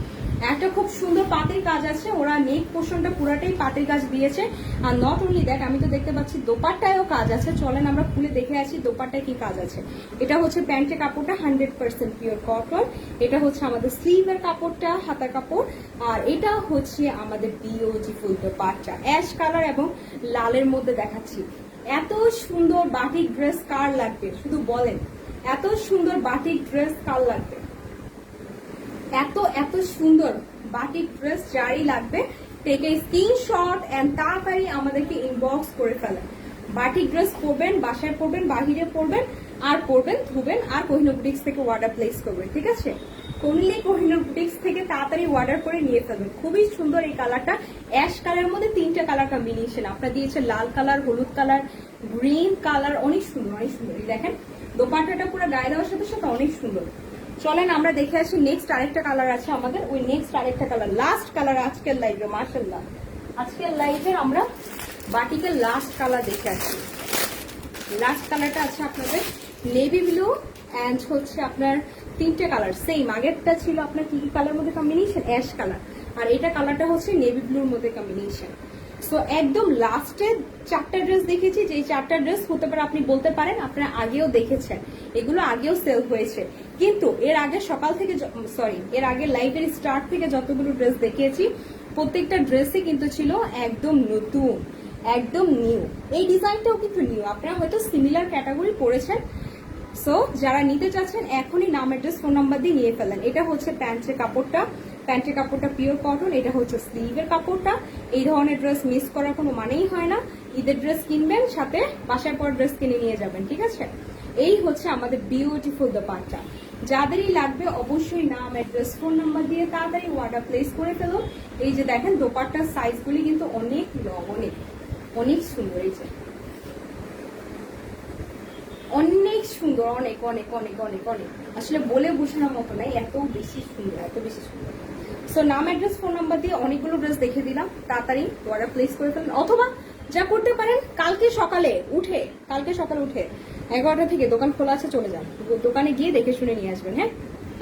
Speaker 1: একটা খুব সুন্দর পাতির কাজ আছে, ওরা নেক পোর্শনটা পুরাটাই পাতির কাজ দিয়েছে। আর নট অনলি দ্যাট, আমি তো দেখতে পাচ্ছি দোপাট্টায়ও কাজ আছে, চলেন আমরা খুলে দেখে আসি দোপাট্টায় কি কাজ আছে। এটা হচ্ছে প্যান্টের কাপড়টা 100% পিওর কটন। এটা হচ্ছে আমাদের স্লিভের কাপড়টা, হাতার কাপড়। আর এটা হচ্ছে আমাদের বিউটিফুল দোপাট্টা, অ্যাশ কালার এবং লালের মধ্যে দেখাচ্ছি। এত সুন্দর বাটিক ড্রেস কার লাগবে শুধু বলেন, এত সুন্দর বাটিক ড্রেস কার লাগবে? এত এত সুন্দর বাটিক ড্রেস যারই লাগবে টেক এ স্ক্রিনশট এন্ড তাড়াতাড়ি আমাদেরকে ইনবক্স করে ফেলেন। বাটিক ড্রেস পরবেন, বাসায় পরবেন, বাহিরে পরবেন, আর পরবেন ধুবেন, আর কোহিনূর বুটিক্স থেকে অর্ডার প্লেস করবেন, ঠিক আছে? কোনলি কোহিনূর বুটিক্স থেকে তাড়াতাড়ি অর্ডার করে নিয়ে ফেলবেন। খুবই সুন্দর এই কালারটা, অ্যাশ কালারের মধ্যে 3টা কালার কম্বিনেশন আপনারা দিয়েছে, লাল কালার, হলুদ কালার, গ্রিন কালার, অনেক সুন্দর, অনেক সুন্দর। এই দেখেন দোপাট্টাটা পুরো গায়ে দেওয়ার সাথে সাথে অনেক সুন্দর। চলেন আমরা দেখে আসি নেক্সট আরেকটা কালার আছে আমাদের, ওই নেক্সট আরেকটা কালার, লাস্ট কালার আজকের লাইভে। মাশাআল্লাহ আজকের লাইভে আমরা বাটিকের লাস্ট কালার দেখে আসি। লাস্ট কালারটা আছে আপনাদের নেভি ব্লু অ্যান্ড হচ্ছে আপনার 3টে কালার সেম। আগেরটা ছিল আপনার কি কি কালার মধ্যে কম্বিনেশন, অ্যাশ কালার, আর এটা কালারটা হচ্ছে নেভি ব্লুর মধ্যে কম্বিনেশন। সো সো একদম লাস্টে 4টা ড্রেস দেখেছি, যে 4টা ড্রেস হতে পারে আপনি বলতে পারেন আপনারা আগেও দেখেছেন, এগুলো আগেও সেল হয়েছে, কিন্তু এর আগে সকাল থেকে এর আগে লাইভের স্টার্ট থেকে যতগুলো ড্রেস দেখিয়েছি প্রত্যেকটা ড্রেসই কিন্তু ছিল একদম নতুন, একদম নিউ। এই ডিজাইনটাও কিন্তু নিউ, আপনারা হয়তো সিমিলার ক্যাটাগরি পড়েছেন। সো যারা নিতে চাচ্ছেন এখনই নাম অ্যাড্রেস ফোন নাম্বার দিয়ে নিয়ে ফেলেন। এটা হচ্ছে প্যান্টের কাপড়টা পিওর কটন, এটা হচ্ছে স্লিভের কাপড়টা। এই ধরনের ড্রেস মিস করার কোনো মানেই হয় না। ঈদের ড্রেস কিনবেন, সাথে বাসায় পর ড্রেস কিনে নিয়ে যাবেন, ঠিক আছে? এই হচ্ছে আমাদের বিউটিফুল দোপাট্টা। যাদেরই লাগবে অবশ্যই নাম অ্যাড্রেস ফোন নাম্বার দিয়ে তাড়াতাড়ি অর্ডার প্লেস করে ফেলুন। এই যে দেখেন দোপাট্টার সাইজগুলি কিন্তু অনেক লং, অনেক অনেক সুন্দর, এই যে অনেক সুন্দর, অনেক অনেক অনেক অনেক অনেক, আসলে বলে বোঝানোর মতো নাই, এত বেশি সুন্দর, এত বেশি সুন্দর। সো নাম অ্যাড্রেস ফোন নাম্বার দিয়ে অনেকগুলো ড্রেস দেখে দিলাম, তাড়াতাড়ি অর্ডার প্লেস করে ফেলুন। অথবা যা করতে পারেন কালকে সকালে উঠে 11টা থেকে দোকান খোলা আছে, চলে যান দোকানে গিয়ে দেখে শুনে নিয়ে আসবেন। হ্যাঁ,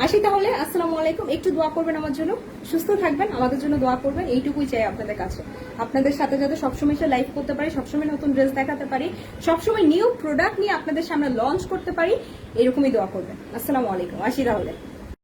Speaker 1: আসি তাহলে। আসসালামু আলাইকুম। একটু দোয়া করবেন আমার জন্য, সুস্থ থাকবেন, আমাদের জন্য দোয়া করবেন, এইটুকুই চাই আপনাদের কাছে। আপনাদের সাথে যাতে সবসময় সে লাইভ করতে পারি, সবসময় নতুন ড্রেস দেখাতে পারি, সবসময় নিউ প্রোডাক্ট নিয়ে আপনাদের সামনে লঞ্চ করতে পারি, এরকমই দোয়া করবেন। আসসালামু আলাইকুম, আসি তাহলে।